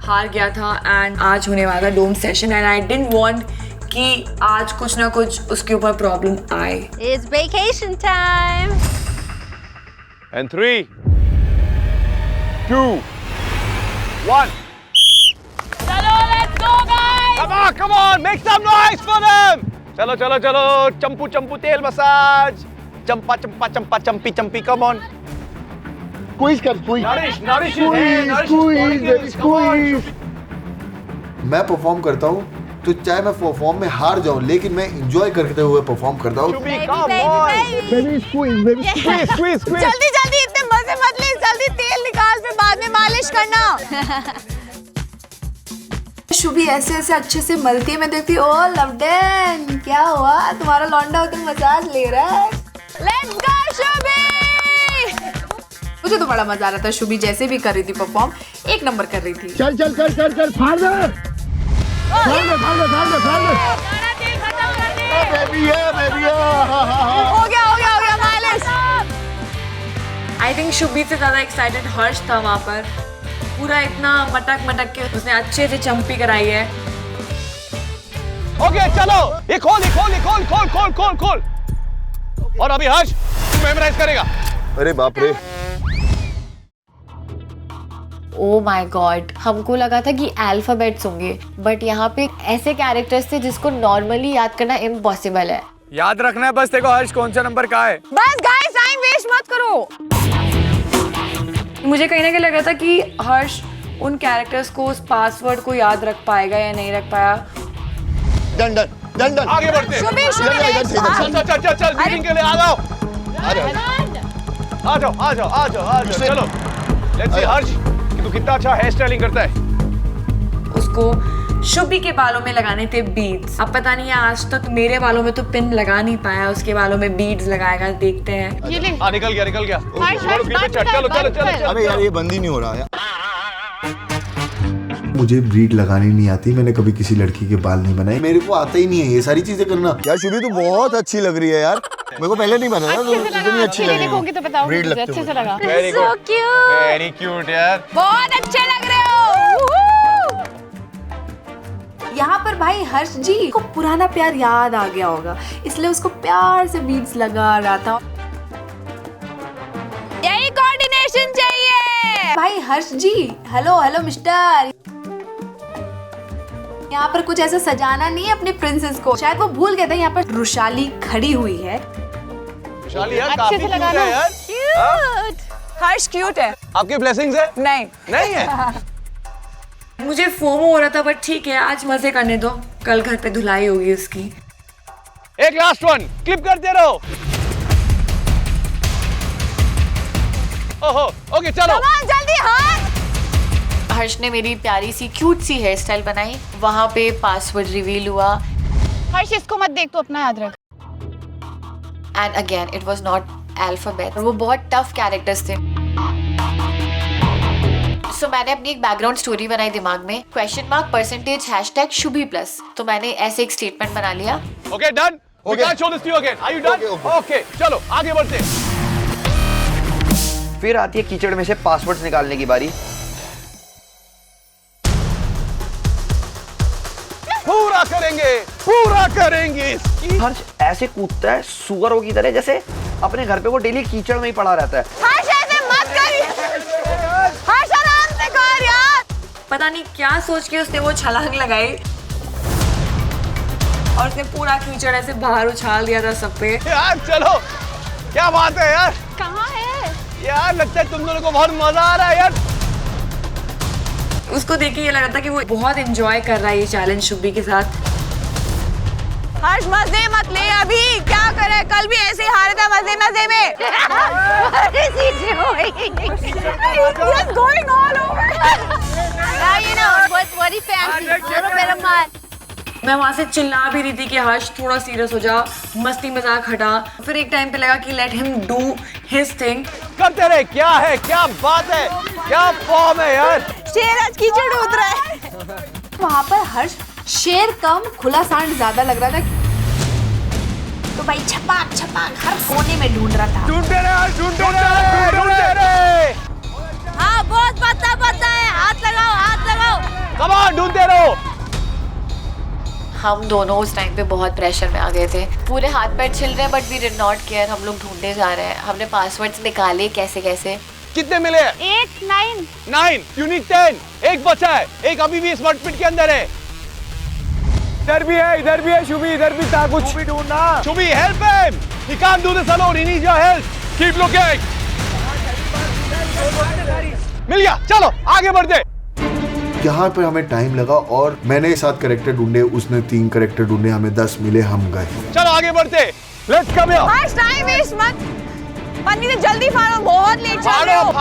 हार गया था एंड आज होने वाला dome session and I didn't want कि आज कुछ ना कुछ उसके ऊपर प्रॉब्लम आए। It's vacation time. And 3, 2, 1. चलो, let's go guys. Come on, make some noise for them. चलो चलो चलो, चंपू चंपू तेल मसाज, चंपा चंपा चंपा चंपी चंपी, come on. स्क्वीज कर, स्क्वीज। मैं परफॉर्म करता हूँ तो चाहे मैं परफॉर्म में हार जाऊं, लेकिन मैं एंजॉय करते हुए परफॉर्म करता हूँ। जल्दी जल्दी इतने मजे मत ले, जल्दी तेल निकाल फिर बाद में मालिश करना। शुभी ऐसे ऐसे अच्छे से मलती है, मैं देखती हूँ ओ लवडेन क्या हुआ, तुम्हारा लौंडा होकर मसाज ले रहा है। Let's go Shubhi. मुझे तो बड़ा मजा आ रहा था। शुभी जैसे भी कर रही थी परफॉर्म, एक नंबर कर रही थी। चल चल चल चल चल, फाड़ दे, फाड़ दे, फाड़ दे, फाड़ दे, फाड़ दे। बेबी है, बेबी है। हो गया मालिश। आई थिंक शुभी से ज्यादा एक्साइटेड हर्ष था वहाँ पर। पूरा इतना मटक मटक के उसने अच्छे से चंपी कराई है। ओके चलो, ये खोल ये खोल ये खोल खोल खोल खोल खोल। और अभी हर्ष तू मेमोराइज करेगा। अरे बाप रे, ओ माय गॉड, हमको लगा था कि अल्फाबेट्स होंगे, बट यहाँ पे ऐसे कैरेक्टर्स थे जिसको नॉर्मली याद करना इम्पॉसिबल है। याद रखना है बस, देखो हर्ष कौन सा नंबर का है। बस गाइस टाइम वेस्ट मत करो। मुझे कहीं ना कहीं लग रहा था कि हर्ष उन कैरेक्टर्स को, उस पासवर्ड को याद रख पाएगा या नहीं रख पाया। डन डन डन डन आगे बढ़ते शुभी, चल मीटिंग के लिए आ जाओ चलो लेट्स सी हर्ष कि तू कितना अच्छा हेयर स्टाइलिंग करता है। उसको शुभी के बालों में लगाने थे बीड्स। अब पता नहीं है, आज तक मेरे बालों में तो पिन लगा नहीं पाया, उसके बालों में बीड्स लगाएगा, देखते हैं। ये ले। निकल गया चलो अबे यार ये बंद ही नहीं हो रहा यार। मुझे ब्रीड लगानी नहीं आती, मैंने कभी किसी लड़की के बाल नहीं बनाए, मेरे को आता ही नहीं है ये सारी चीजें करना। यार शुभी तू बहुत अच्छी लग रही है यार, मेरे को पहले नहीं बनाया, इतनी अच्छी लग रही है। तो बताओ ब्रीड मुझे, लगते अच्छे हो। से लगा। Very So good cute. Very cute यार, बहुत अच्छे लग रहे हो। यहाँ पर भाई हर्ष जी को पुराना प्यार याद आ गया होगा, इसलिए उसको प्यार से बीड्स लगा रहा था। यही कोऑर्डिनेशन चाहिए। भाई हर्ष जी, हेलो हेलो मिस्टर, यहाँ पर कुछ ऐसा सजाना नहीं है अपने प्रिंसेस को। शायद वो भूल गया था यहाँ पर रुशाली खड़ी हुई है। विशाली यार अच्छे काफी से क्यूट लगाना। है यार। क्यूट। हर्ष क्यूट है। आपकी ब्लेसिंग्स है? नहीं है मुझे फोमो हो रहा था, बट ठीक है, आज मजे करने दो, कल घर पे धुलाई होगी उसकी। एक लास्ट वन क्लिप करते रहो। ओहो ओके चलो जल्दी हाथ। हर्ष ने मेरी प्यारी सी क्यूट सी हेयर स्टाइल बनाई, वहाँ पे पासवर्ड रिवील हुआ। हर्ष इसको मत देख, तो अपना याद रख। And again it was not alphabet, वो बहुत टफ कैरेक्टर्स थे। सो मैंने अपनी एक बैकग्राउंड स्टोरी बनाई दिमाग में, %% शुभी प्लस। तो मैंने ऐसे एक स्टेटमेंट बना लिया। Okay done, we can show this to you again, are you done? Okay चलो आगे बढ़ते। फिर आती है कीचड़ में से पासवर्ड्स निकालने की बारी। पूरा करेंगे इसकी। हर्ष ऐसे कूदता है सुअरों की तरह, जैसे अपने घर पे वो डेली कीचड़ में ही पड़ा रहता है। हर्ष ऐसे मत कर। हर्ष आराम से कर यार। पता नहीं क्या सोच के उसने वो छलांग लगाई और उसने पूरा कीचड़ ऐसे बाहर उछाल दिया था सब पे। यार चलो, क्या बात है यार। कहाँ है यार? लगता है तुम दोनों को बहुत मजा आ रहा है यार। उसको देख के ये लग रहा था कि वो बहुत एंजॉय कर रहा है ये चैलेंज शुभी के साथ। हर्ष मजे मत ले अभी, क्या करे, कल भी ऐसे ही हारे था मजे मजे में। What's going on over here? Yeah, you know, what's very fancy, little bit of mud. मैं वहाँ से चिल्ला भी रही थी कि हर्ष थोड़ा सीरियस हो जा, मस्ती मजाक हटा। फिर एक टाइम पे लगा कि let him do his thing. करते रहे, क्या है, क्या बात है, क्या फॉर्म है यार। शेर आज कीचड़ उड़ रहा है। वहाँ पर हर्ष शेर कम खुला सांड ज्यादा लग रहा था, तो भाई छपाक छपाक हर कोने में ढूंढ रहा था। ढूंढते रहे। हाँ बहुत पता है, हाथ लगाओ। कम ऑन, ढूंढते रहो। हम दोनों उस टाइम पे बहुत प्रेशर में आ गए थे, पूरे हाथ पैर छिल रहे हैं, but we did not care. हम लोग ढूंढने जा रहे हैं, हमने पासवर्ड्स निकाले कैसे कैसे। कितने मिले? 8, 9 यू नीड 10। एक बचा है, एक अभी भी स्मर्ट पिट के अंदर है। इधर भी है शुभी, इधर भी था कुछ। शुभी ढूंढना। Shubhi help him, he can't do this alone, he needs your help. Keep looking. मिल गया, चलो आगे बढ़ते। यहाँ पर हमें टाइम लगा और मैंने 7 कैरेक्टर ढूंढे, उसने 3 कैरेक्टर ढूंढे, हमें 10 मिले, हम गए। चलो आगे बढ़ते। Let's come here. Harsh time waste मत, पन्नी से जल्दी फाड़ो, बहुत लेट चल रहे हो।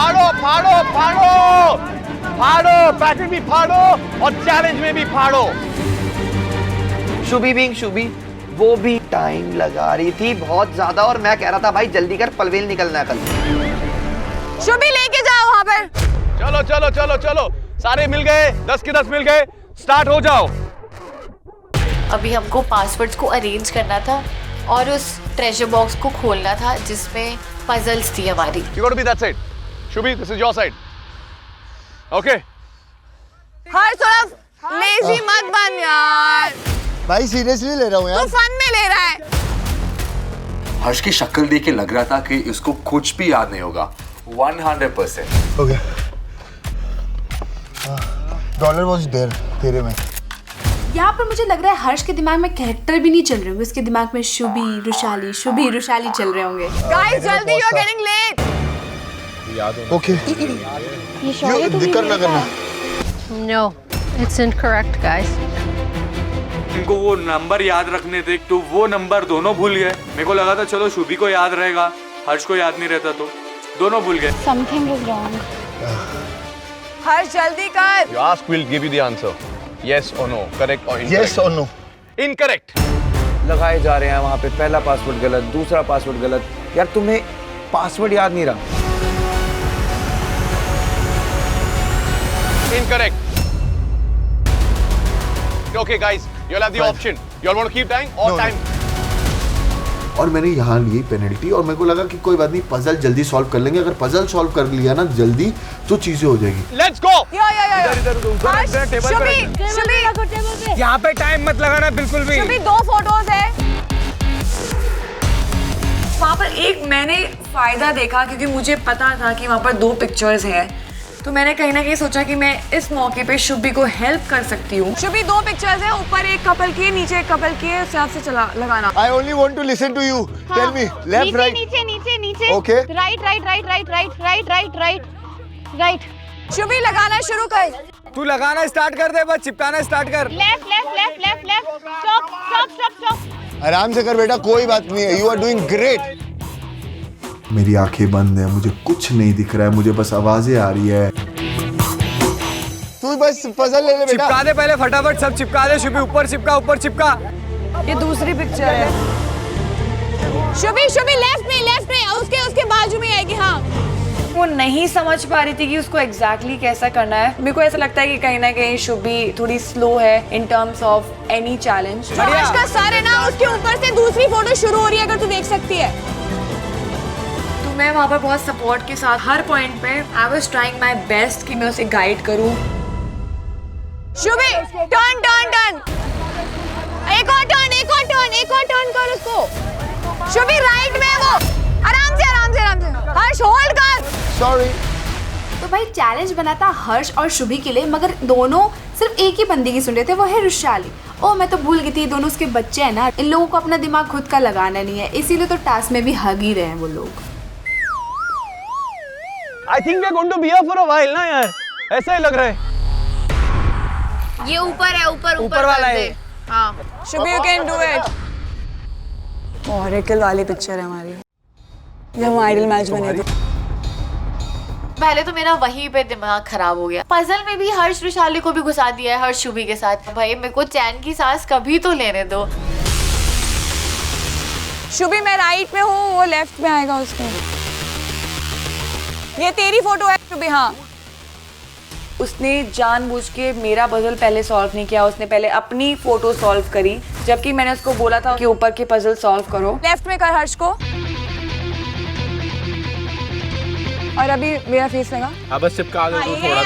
फाड़ो, पैकेट भी फाड़ो और चैलेंज में भी फाड़ो। शुभी बीइंग शुभी, वो भी टाइम लगा रही थी बहुत ज्यादा, और मैं कह रहा था भाई जल्दी कर, पलवेल निकलना है कल। शुभी लेके जाओ वहाँ पर। चलो, सारे मिल गए, 10 के 10 मिल गए, स्टार्ट हो जाओ। अभी हमको पासवर्ड्स को अरेंज करना था और उस ट्रेजर बॉक्स को खोलना था जिसमें पजल्स थी हमारी। You got to be that side. Shubhi, this is your side. Okay. हर तरफ लेजी मत बन यार। भाई सीरियसली ले रहा हूँ यार। तू फन में ले रहा है। हर्ष की शक्ल देख के लग रहा था कि उसको कुछ भी याद नहीं होगा। 100%। ओके। डॉलर वाज देयर तेरे में। यहाँ पर मुझे लग रहा है हर्ष के दिमाग में कैरेक्टर भी नहीं चल रहे होंगे, उसके दिमाग में शुभी रुशाली चल रहे होंगे। गाइस जल्दी, you are getting late. Okay दिक्कत ना करना। No, it's incorrect, guys. इनको वो नंबर याद रखने थे तो वो नंबर दोनों भूल गए। मेरे को लगा था चलो शुभी को याद रहेगा, हर्ष को याद नहीं रहता, तो दोनों भूल गए। Something is wrong. हर्ष जल्दी कर। You ask, we'll give you the answer. Yes or no, correct or incorrect? Yes or no? Incorrect. लगाए जा रहे हैं वहाँ पे, पहला पासवर्ड गलत, दूसरा पासवर्ड गलत। यार तुम्हें पासवर्ड याद नहीं रहा। Incorrect. Okay, guys, you'll have the option. You'll want to keep time or time. और मैंने यहाँ ली पेनल्टी और मेरे को लगा कि कोई बात नहीं, पजल जल्दी सॉल्व कर लेंगे। अगर पजल सॉल्व कर लिया ना जल्दी तो चीजें हो जाएगी। Let's go. यहाँ पे टाइम मत लगाना बिल्कुल भी। शुभी 2 फोटोज है। वहाँ पर एक मैंने फायदा देखा क्योंकि मुझे पता था कि वहाँ पर 2 पिक्चर्स हैं, तो मैंने कहीं ना कहीं सोचा कि मैं इस मौके पे शुभी को हेल्प कर सकती हूँ। शुभी 2 पिक्चर्स हैं, ऊपर एक कपल की है, नीचे एक कपल की है, उस हिसाब से चला लगाना। I only want to listen to you. Tell me, left, right. नीचे। Okay. Right. शुभी लगाना शुरू कर। तू लगाना स्टार्ट कर दे, बस चिपकाना स्टार्ट कर। Left. Stop. आराम से कर बेटा, कोई बात नहीं है। You are doing great. मेरी आंखें बंद है, मुझे कुछ नहीं दिख रहा है, मुझे बस आवाजें आ रही है। तू बस पजल ले ले बेटा। चिपका दे पहले फटाफट, सब चिपका दे। शुभी ऊपर चिपका। ये दूसरी पिक्चर है। शुभी लेफ्ट में उसके बाजू में आएगी। हाँ, वो नहीं समझ पा रही थी कि उसको एग्जैक्टली कैसा करना है। मेरे को ऐसा लगता है कि कहीं ना कहीं शुभी थोड़ी स्लो है in terms of any challenge. Harsh का सर है ना, उसके ऊपर से दूसरी फोटो शुरू हो रही है, अगर तू देख सकती है। तो मैं वहाँ पर बहुत सपोर्ट के साथ हर पॉइंट पे I was trying my best कि मैं उसे गाइड करूँ। शुभी टर्न एक और टर्न कर उसको। शुभी राइट में, वो आराम से हर्ष होल्ड कर। सॉरी। तो भाई चैलेंज बना था हर्ष और शुभी के लिए, मगर दोनों सिर्फ एक ही बंदे की सुन रहे थे, वो है रुशाली। ओ मैं तो भूल गई थी, दोनों उसके बच्चे हैं ना, इन लोगों को अपना दिमाग खुद का लगाना नहीं है, इसीलिए तो टास्क में भी हग ही रहे हैं वो लोग। I think we're going to be here for a while ना यार, ऐसा ही लग रहा है। ये ऊपर वाला है। हाँ। Shubhi you can do it. Oracle वाली पिक्चर है हमारी, जब हम आइडल मैच बने थे। पहले तो मेरा वहीं पे दिमाग खराब हो गया। पजल में भी हर्ष रुशाली को भी घुसा दिया है, हर्ष शुभी के साथ। भाई मेरे को चैन की सांस कभी तो लेने दो। शुभी मैं राइट में हूँ, वो लेफ्ट में आएगा उसके। ये तेरी फोटो है शुभी। हाँ, उसने जानबूझ के मेरा पजल पहले सॉल्व नहीं किया, उसने पहले अपनी फोटो सॉल्व करी, जबकि मैंने उसको बोला था कि ऊपर के पजल सॉल्व करो। लेफ्ट में कर हर्ष को, और अभी मेरा फेस लगा। अब बस चिपका दो थोड़ा।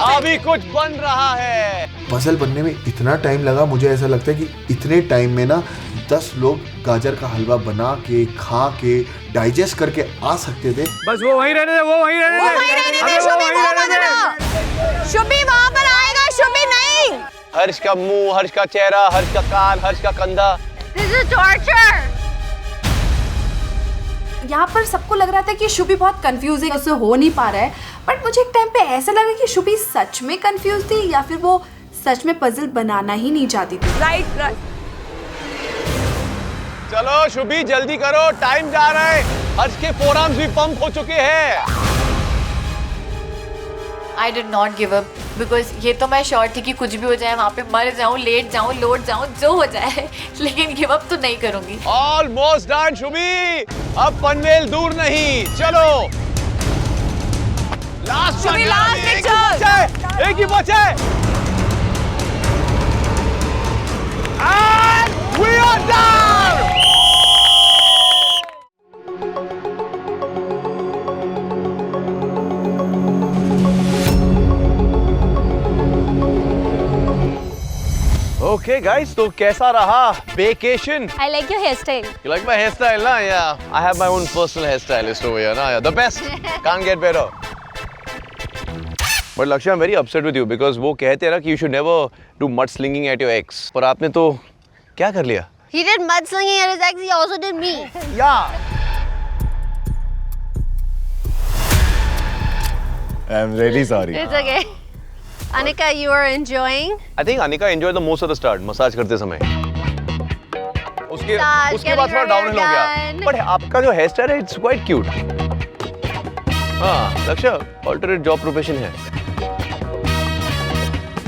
अभी कुछ बन रहा है। पजल बनने में इतना टाइम लगा, मुझे ऐसा लगता है कि इतने टाइम में ना 10 लोग गाजर का हलवा बना के खा के डाइजेस्ट करके आ सकते थे। बस वो वहीं रहने दे। शुभी वहाँ पर आएगा, शुभी नहीं। हर्ष का मुंह, हर्ष का चेहरा, हर्ष का कान, हर्ष का कंधा। This is torture. यहाँ पर सबको लग रहा था कि शुभी बहुत कंफ्यूज है, उससे हो नहीं पा रहा है, बट मुझे एक टाइम पे ऐसा लगा कि शुभी सच में कंफ्यूज थी या फिर वो सच में पजल बनाना ही नहीं चाहती थी। राइट। चलो शुभी जल्दी करो, टाइम जा रहा है। हर्ष के फोरआर्म्स भी पंप हो चुके हैं। I did not give up because ये तो मैं श्योर थी कि कुछ भी हो जाए, वहाँ पे मर जाऊँ, लेट जाऊँ, लौट जाऊँ, जो हो जाए, लेकिन गिव अप तो नहीं करूँगी। ऑलमोस्ट डन शुभी, अब पनवेल दूर नहीं। चलो लास्ट एक ही बचा है। And we are done! Okay guys, तो कैसा रहा vacation? I like your hairstyle. You like my hairstyle, na? Yeah. I have my own personal hairstylist over here, na? Yeah. The best. Can't get better. But Lakshya, I'm very upset with you because वो कहते हैं ना कि you should never do mudslinging at your ex. पर आपने तो क्या कर लिया? He did mudslinging at his ex. He also did me. Yeah. I'm really sorry. It's okay. Anika, you are enjoying? I think Anika enjoyed the most at the start, massage करते समय. उसके बाद थोड़ा डाउनहिल हो गया. But आपका जो hair style है, it's quite cute. हाँ, लक्ष्य, alternate job profession है.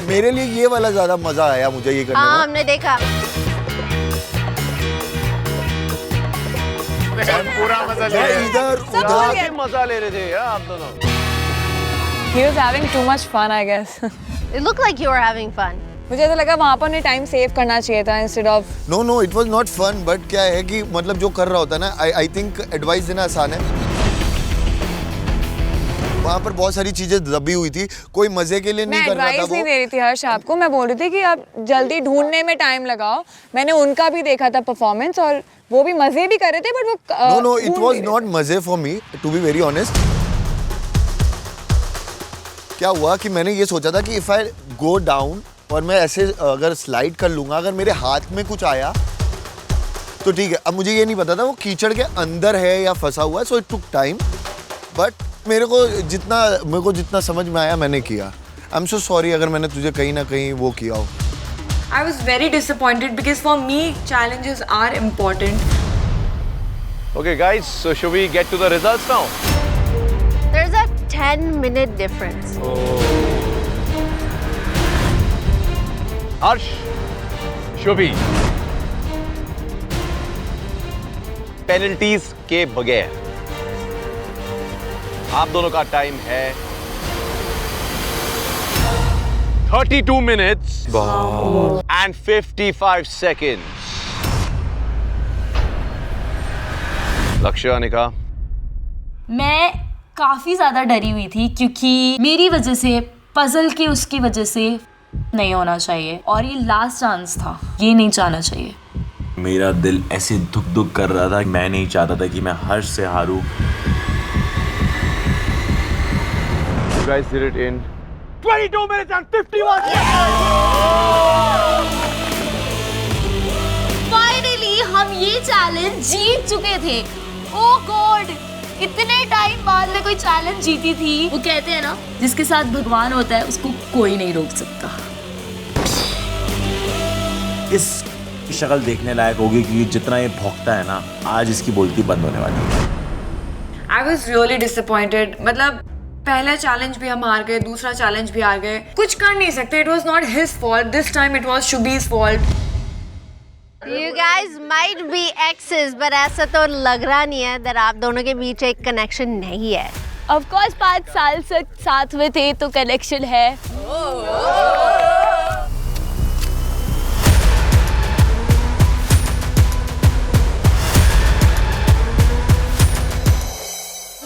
मेरे लिए ये वाला ज्यादा मजा आया मुझे ये करने में. हाँ, हमने देखा. पूरा मजा ले रहे हैं. इधर उधर मजा ले रहे थे यार आप दोनों. He was having too much fun, I guess. It looked like you were having fun. मुझे तो लगा वहाँ पर उन्हें टाइम सेव करना चाहिए था instead of. No, it was not fun, but क्या है कि मतलब जो कर रहा होता है ना, I think एडवाइस देना आसान है. वहाँ पर बहुत सारी चीजें दबी हुई थी, कोई मजे के लिए नहीं कर रहा था वो. मैं एडवाइस नहीं दे रही थी हर्ष आपको, मैं बोल रही थी कि आप जल्दी ढूंढने में टाइम लगाओ. मैंने उनका भी देखा था परफॉर्मेंस और वो भी मजे भी कर रहे थे, बट वो No, it was not मजे for me, to be very honest. क्या हुआ कि मैंने ये सोचा था कि इफ आई गो डाउन और मैं ऐसे अगर स्लाइड कर लूंगा, अगर मेरे हाथ में कुछ आया तो ठीक है. अब मुझे ये नहीं पता था वो कीचड़ के अंदर है या फंसा हुआ है, so it took time. But मेरे को जितना समझ में आया मैंने किया. आई एम सो सॉरी अगर मैंने तुझे कहीं ना कहीं वो किया हो. I was very disappointed because for me challenges are important. Okay guys, so should we get to the results now? There's a 10-minute difference. Harsh, Shubhi, penalties के बगैर आप दोनों का टाइम है 32 minutes and 55 seconds. लक्ष्य, अनिका. मैं काफी ज्यादा डरी हुई थी क्योंकि मेरी वजह से पजल की उसकी वजह से नहीं होना चाहिए और ये लास्ट चांस था, ये नहीं चाहना चाहिए. मेरा दिल ऐसे दुख कर रहा था. मैं नहीं चाहता था कि मैं हर्ष से हारूं. You guys did it in 22 minutes and 51 seconds. Finally हम ये चैलेंज जीत चुके थे. ओह गॉड, इतने टाइम बाद में कोई चैलेंज जीती थी. वो कहते हैं ना, जिसके साथ भगवान होता है उसको कोई नहीं रोक सकता. इस शक्ल देखने लायक होगी कि जितना ये भौंकता है ना, आज इसकी बोलती बंद होने वाली है. I was really disappointed. मतलब पहला चैलेंज भी हम हार गए, दूसरा चैलेंज भी हार गए. कुछ कर नहीं सकते. It was not his fault. This time it was Shubhi's fault. You guys might be exes, but ऐसा तो लग रहा नहीं है that आप दोनों के बीच एक कनेक्शन नहीं है. Of course 5 साल से साथ में थे तो कनेक्शन है.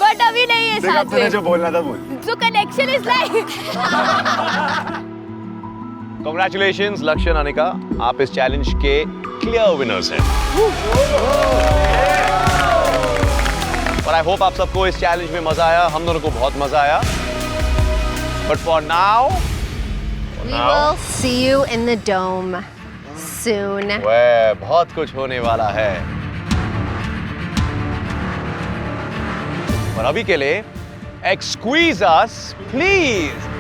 बट अभी नहीं है साथ में. जो बोलना था बोल. So connection is like. Congratulations लक्ष्य और अनिका, आप इस चैलेंज के क्लियर विनर्स हैं. और आई होप आप सबको इस चैलेंज में मजा आया. हम दोनों को बहुत मजा आया. But for now We will see you in the dome soon. बहुत कुछ होने वाला है. और अभी के लिए excuse us please.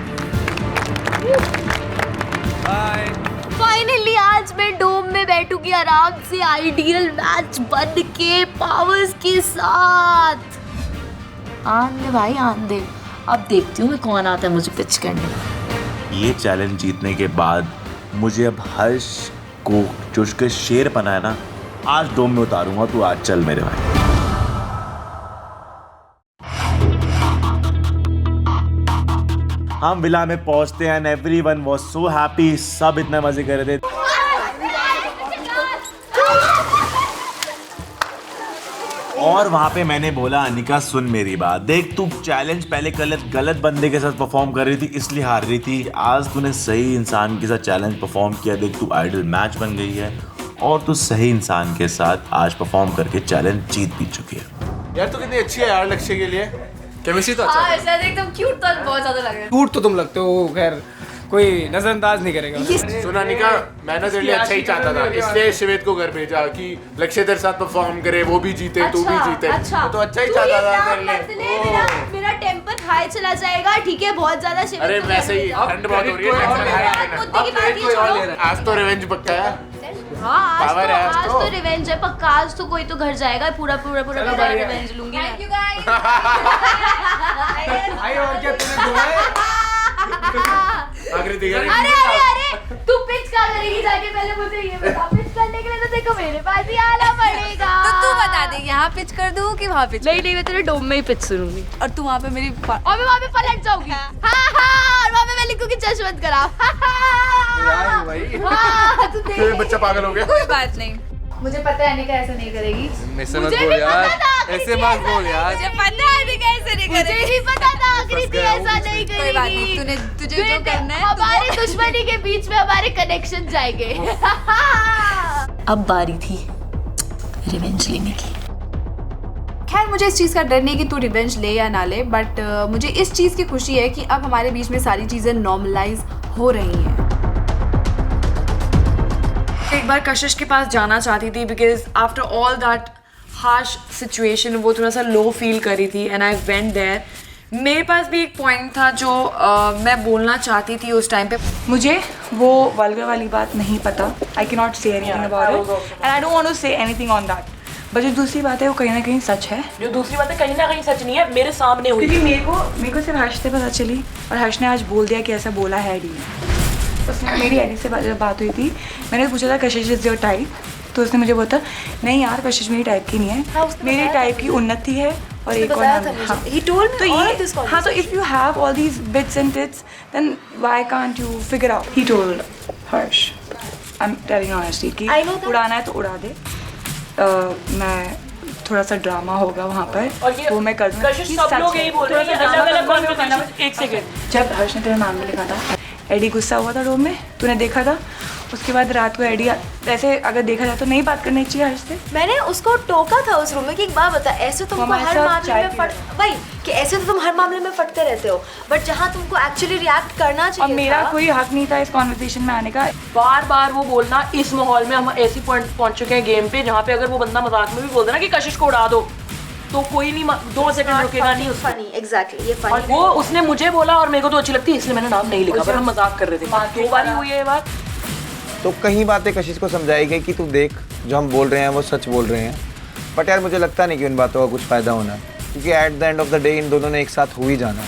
फाइनली आज मैं डोम में बैठूंगी आराम से, आइडियल मैच बन के पावर्स के साथ. आंदे भाई आंदे. अब देखती हूँ मैं कौन आता है मुझे पिच करने. ये चैलेंज जीतने के बाद मुझे अब हर्ष को जो उसके शेर बना है ना, आज डोम में उतारूंगा. तू आज चल मेरे भाई. हम विला में पहुंचते हैं. Everyone was so happy. सब इतना मजे कर रहे थे. और वहां पे मैंने बोला, अनिका सुन मेरी बात, देख तू चैलेंज पहले गलत बंदे के साथ परफॉर्म कर रही थी, इसलिए हार रही थी. आज तूने सही इंसान के साथ चैलेंज परफॉर्म किया. देख तू आइडल मैच बन गई है और तू सही इंसान के साथ आज परफॉर्म करके चैलेंज जीत भी चुकी है. यार तू कितनी अच्छी है यार लक्ष्य के लिए. केमिस्ट्री तो अच्छा है. ऐसा एकदम क्यूट तो बहुत ज्यादा लग रहा है. क्यूट तो तुम लगते हो, खैर कोई नजरअंदाज नहीं करेगा। सुना अनिका, मैंने तेरे लिए अच्छा ही चाहता था, इसलिए श्वेत को घर भेजा कि लक्ष्य तेरे साथ परफॉर्म करे, वो भी जीते, तू भी जीते। अच्छा, तो अच्छा ही चाहता था तेरे लिए। मेरा टेम्पर हाई चला जाएगा, ठीक है, बहुत ज्यादा। अरे वैसे ही ठंड बहुत हो रही है, आज तो रिवेंज पक्का है। हाँ, पावर है आज तो रिवेंज है पक्का। आज तो कोई तो घर जाएगा, पूरा रिवेंज लूंगी मैं। अरे तू पिच क्या करेगी जाके, पहले मुझे ये बता। पिच करने के लिए तो देखो मेरे पास ही आना पड़ेगा। तो तू बता दे, यहाँ पिच कर दूँ कि वहाँ पिच? नहीं, मैं तेरे डोम में ही पिच सुनूंगी। और तू वहाँ पे मेरी और मैं वहाँ पे पलट जाऊंगी। हाँ, और वहाँ पे मैं लिखूंगी चश मत करा। बच्चा पागल हो गया। कोई बात नहीं, मुझे पता है अनिका ऐसा नहीं करेगी। ऐसे मत बोल यार, ऐसे मत बोल यार। मुझे पता है अनिका ऐसे नहीं करेगी। मुझे भी पता था आकृति ऐसा नहीं करेगी। कोई बात नहीं, तुझे जो करना है हमारी दुश्मनी के बीच में हमारे कनेक्शन जाएंगे। अब बारी थी रिवेंज लेने की। खैर, मुझे इस चीज़ का डर नहीं कि तू रिवेंज ले या ना ले, बट मुझे इस चीज़ की खुशी है कि अब हमारे बीच में सारी चीज़ें नॉर्मलाइज हो रही हैं। एक बार कशिश के पास जाना चाहती थी because after all that harsh situation वो थोड़ा सा लो फील करी थी एंड आई वेंट देयर। मेरे पास भी एक पॉइंट था जो मैं बोलना चाहती थी उस टाइम पे। मुझे वो वल्गर वाली बात नहीं पता, I can not say anything about it and I don't want to say anything on that. But जो दूसरी बात है वो कहीं ना कहीं सच है। जो दूसरी बात है कहीं ना कहीं सच नहीं है, मेरे सामने हुई। क्योंकि मेरे को सिर्फ हर्ष से पता चली और हर्ष ने आज बोल दिया कि ऐसा बोला है एडी ने। उसने मेरी एडी से जब बात हुई थी, मैंने पूछा था कशिश इज योर टाइप, तो उसने मुझे बोला नहीं यार कशिश मेरी टाइप की नहीं है। हाँ, मेरी टाइप की उन्नति है और एक और नाम। हाँ, तो ये हाँ, तो if you have all these bits and tits then why can't you figure out. He told Harsh, I am telling honestly कि उड़ाना है तो उड़ा दे। मैं थोड़ा सा ड्रामा होगा वहाँ पर, वो मैं कर दूँगी। सब लोग यही बोल रहे हैं, अलग-अलग कॉन्वर्सेशन। एक सेकंड, जब हर्ष ने तेरा नाम भी लिखा था, एडी गुस्सा हुआ था रूम में, तूने देखा था। उसके बाद रात को एडी ऐसे अगर देखा जाए तो नहीं बात करनी चाहिए हर्ष से। मैंने उसको टोका था उस रूम में कि एक बात बता, ऐसे तुमको हर मामले में भाई कि ऐसे तो तुम हर मामले में फटते रहते हो, बट जहाँ तुमको एक्चुअली रिएक्ट करना चाहिए। और मेरा कोई हक नहीं था इस कॉन्वर्सेशन में आने का। बार बार वो बोलना, इस माहौल में हम ऐसी पॉइंट पहुंच चुके हैं गेम पे जहाँ पे अगर वो बंदा मजाक में भी बोल देना कि कशिश को उड़ा दो तो कोई नहीं 2 सेकंड रुकेगा नहीं उसको। फनी, एग्जैक्टली, ये फनी। और वो उसने मुझे बोला और मेरे को तो अच्छी लगती है इसलिए मैंने नाम नहीं लिखा, पर हम मजाक कर रहे थे। 2 बार हुई है ये बात। तो कहीं बातें कशिश को समझाई गई कि तू देख जो हम बोल रहे हैं वो सच बोल रहे हैं, बट यार मुझे लगता नहीं कि उन बातों का कुछ फ़ायदा होना है, क्योंकि at the end of the day in दोनों ने एक साथ हो ही जाना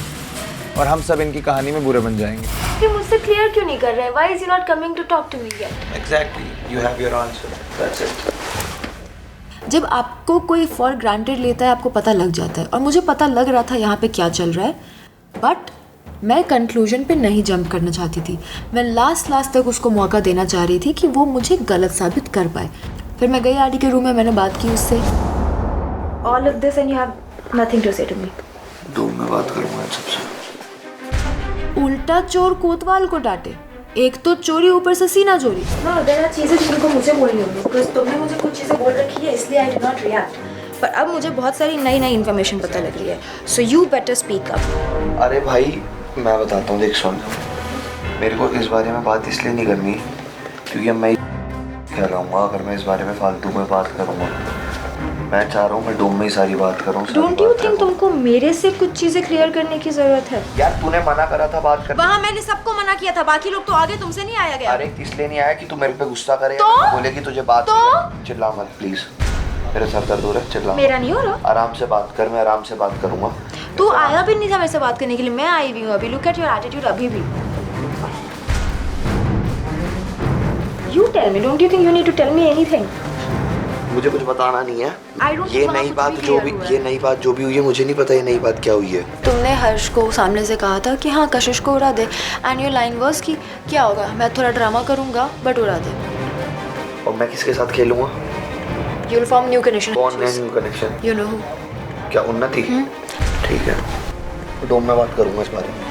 और हम सब इनकी कहानी में बुरे बन जाएंगे। कि मुझसे क्लियर क्यों नहीं कर रहे? Why is he not coming to talk to me yet? Exactly, you have your answer. That's it. जब आपको कोई फॉर ग्रांटेड लेता है आपको पता लग जाता है, और मुझे पता लग रहा था यहाँ पे क्या चल रहा है, बट मैं कंक्लूजन पे नहीं जंप करना चाहती थी। मैं लास्ट तक उसको मौका देना चाह रही थी कि वो मुझे गलत साबित कर पाए। फिर मैं गई आडी के रूम में, मैंने बात की उससे। All of this and you have nothing to say to me. दो मैं बात करूँगा सबसे। उल्टा चोर कोतवाल को डांटे, एक तो चोरी ऊपर से सीना चोरी। हाँ, देयर आर चीजें जिनको मुझे बोलनी होंगी, बिकॉज़ तुमने मुझे कुछ चीजें बोल रखी है इसलिए आई डिड नॉट रिएक्ट। पर अब मुझे बहुत सारी नई इन्फॉर्मेशन पता लग रही है, so you better speak up. अरे भाई मैं बताता हूँ, देख सुन, मेरे को इस बारे में बात इसलिए नहीं करनी क्योंकि अब मैं कह रहा हूँ अगर मैं इस बारे में फालतू में बात करूँगा, मैं चाह रहा हूँ मैं डोम में ही सारी बात करूँ। डोंट यू थिंक तुमको मेरे से कुछ चीजें क्लियर करने की जरूरत है? यार तूने मना करा था बात करने। वहाँ मैंने सबको मना किया था, बाकी लोग तो आगे, तुमसे नहीं आया गया। अरे इसलिए नहीं आया कि तू मेरे पे गुस्सा करे, तो? बोले कि तुझे बात चिल्ला मत प्लीज, मेरे सर दर्द हो रहा है, चिल्ला। मेरा नहीं हो रहा। आराम से बात कर, मैं आराम से बात करूंगा। तू आया भी नहीं था मेरे से बात करने के लिए, मैं आई हुई हूँ अभी। लुक एट योर एटीट्यूड अभी भी। You tell me, don't you think you need to tell me anything? मुझे कुछ बताना नहीं है। ये नई बात जो भी हुई है मुझे नहीं पता ये नई बात क्या हुई है। तुमने हर्ष को सामने से कहा था कि हाँ कशिश को उड़ा दे, एंड योर लाइन वाज कि क्या होगा, मैं थोड़ा ड्रामा करूंगा बट उड़ा दे। और मैं किसके साथ खेलूंगा? You will form new connection. कौन है new connection? You know who? क्या उन्नति? ठीक है, तो डोम में बात करूंगा इस बारे में।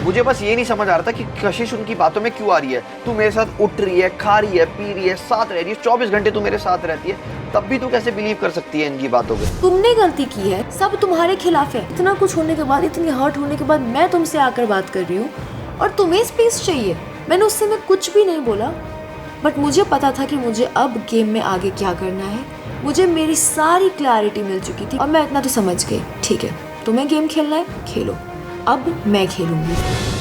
मुझे बस ये नहीं समझ आ रहा था कि कशिश उनकी बातों में क्यों आ रही है। तू मेरे साथ उठ रही है, खा रही है, पी रही है, साथ रह रही है, 24 घंटे तू मेरे साथ रहती है, तब भी तू कैसे बिलीव कर सकती है इनकी बातों पे? तुमने गलती की है, सब तुम्हारे खिलाफ है। इतना कुछ होने के बाद, इतनी हर्ट होने के बाद मैं तुमसे आकर बात कर रही हूँ, और तुम्हें स्पेस चाहिए। मैंने उससे मैं कुछ भी नहीं बोला, बट मुझे पता था कि मुझे अब गेम में आगे क्या करना है। मुझे मेरी सारी क्लैरिटी मिल चुकी थी और मैं इतना तो समझ गई, ठीक है तुम्हें गेम खेलना है खेलो, अब मैं खेलूंगी।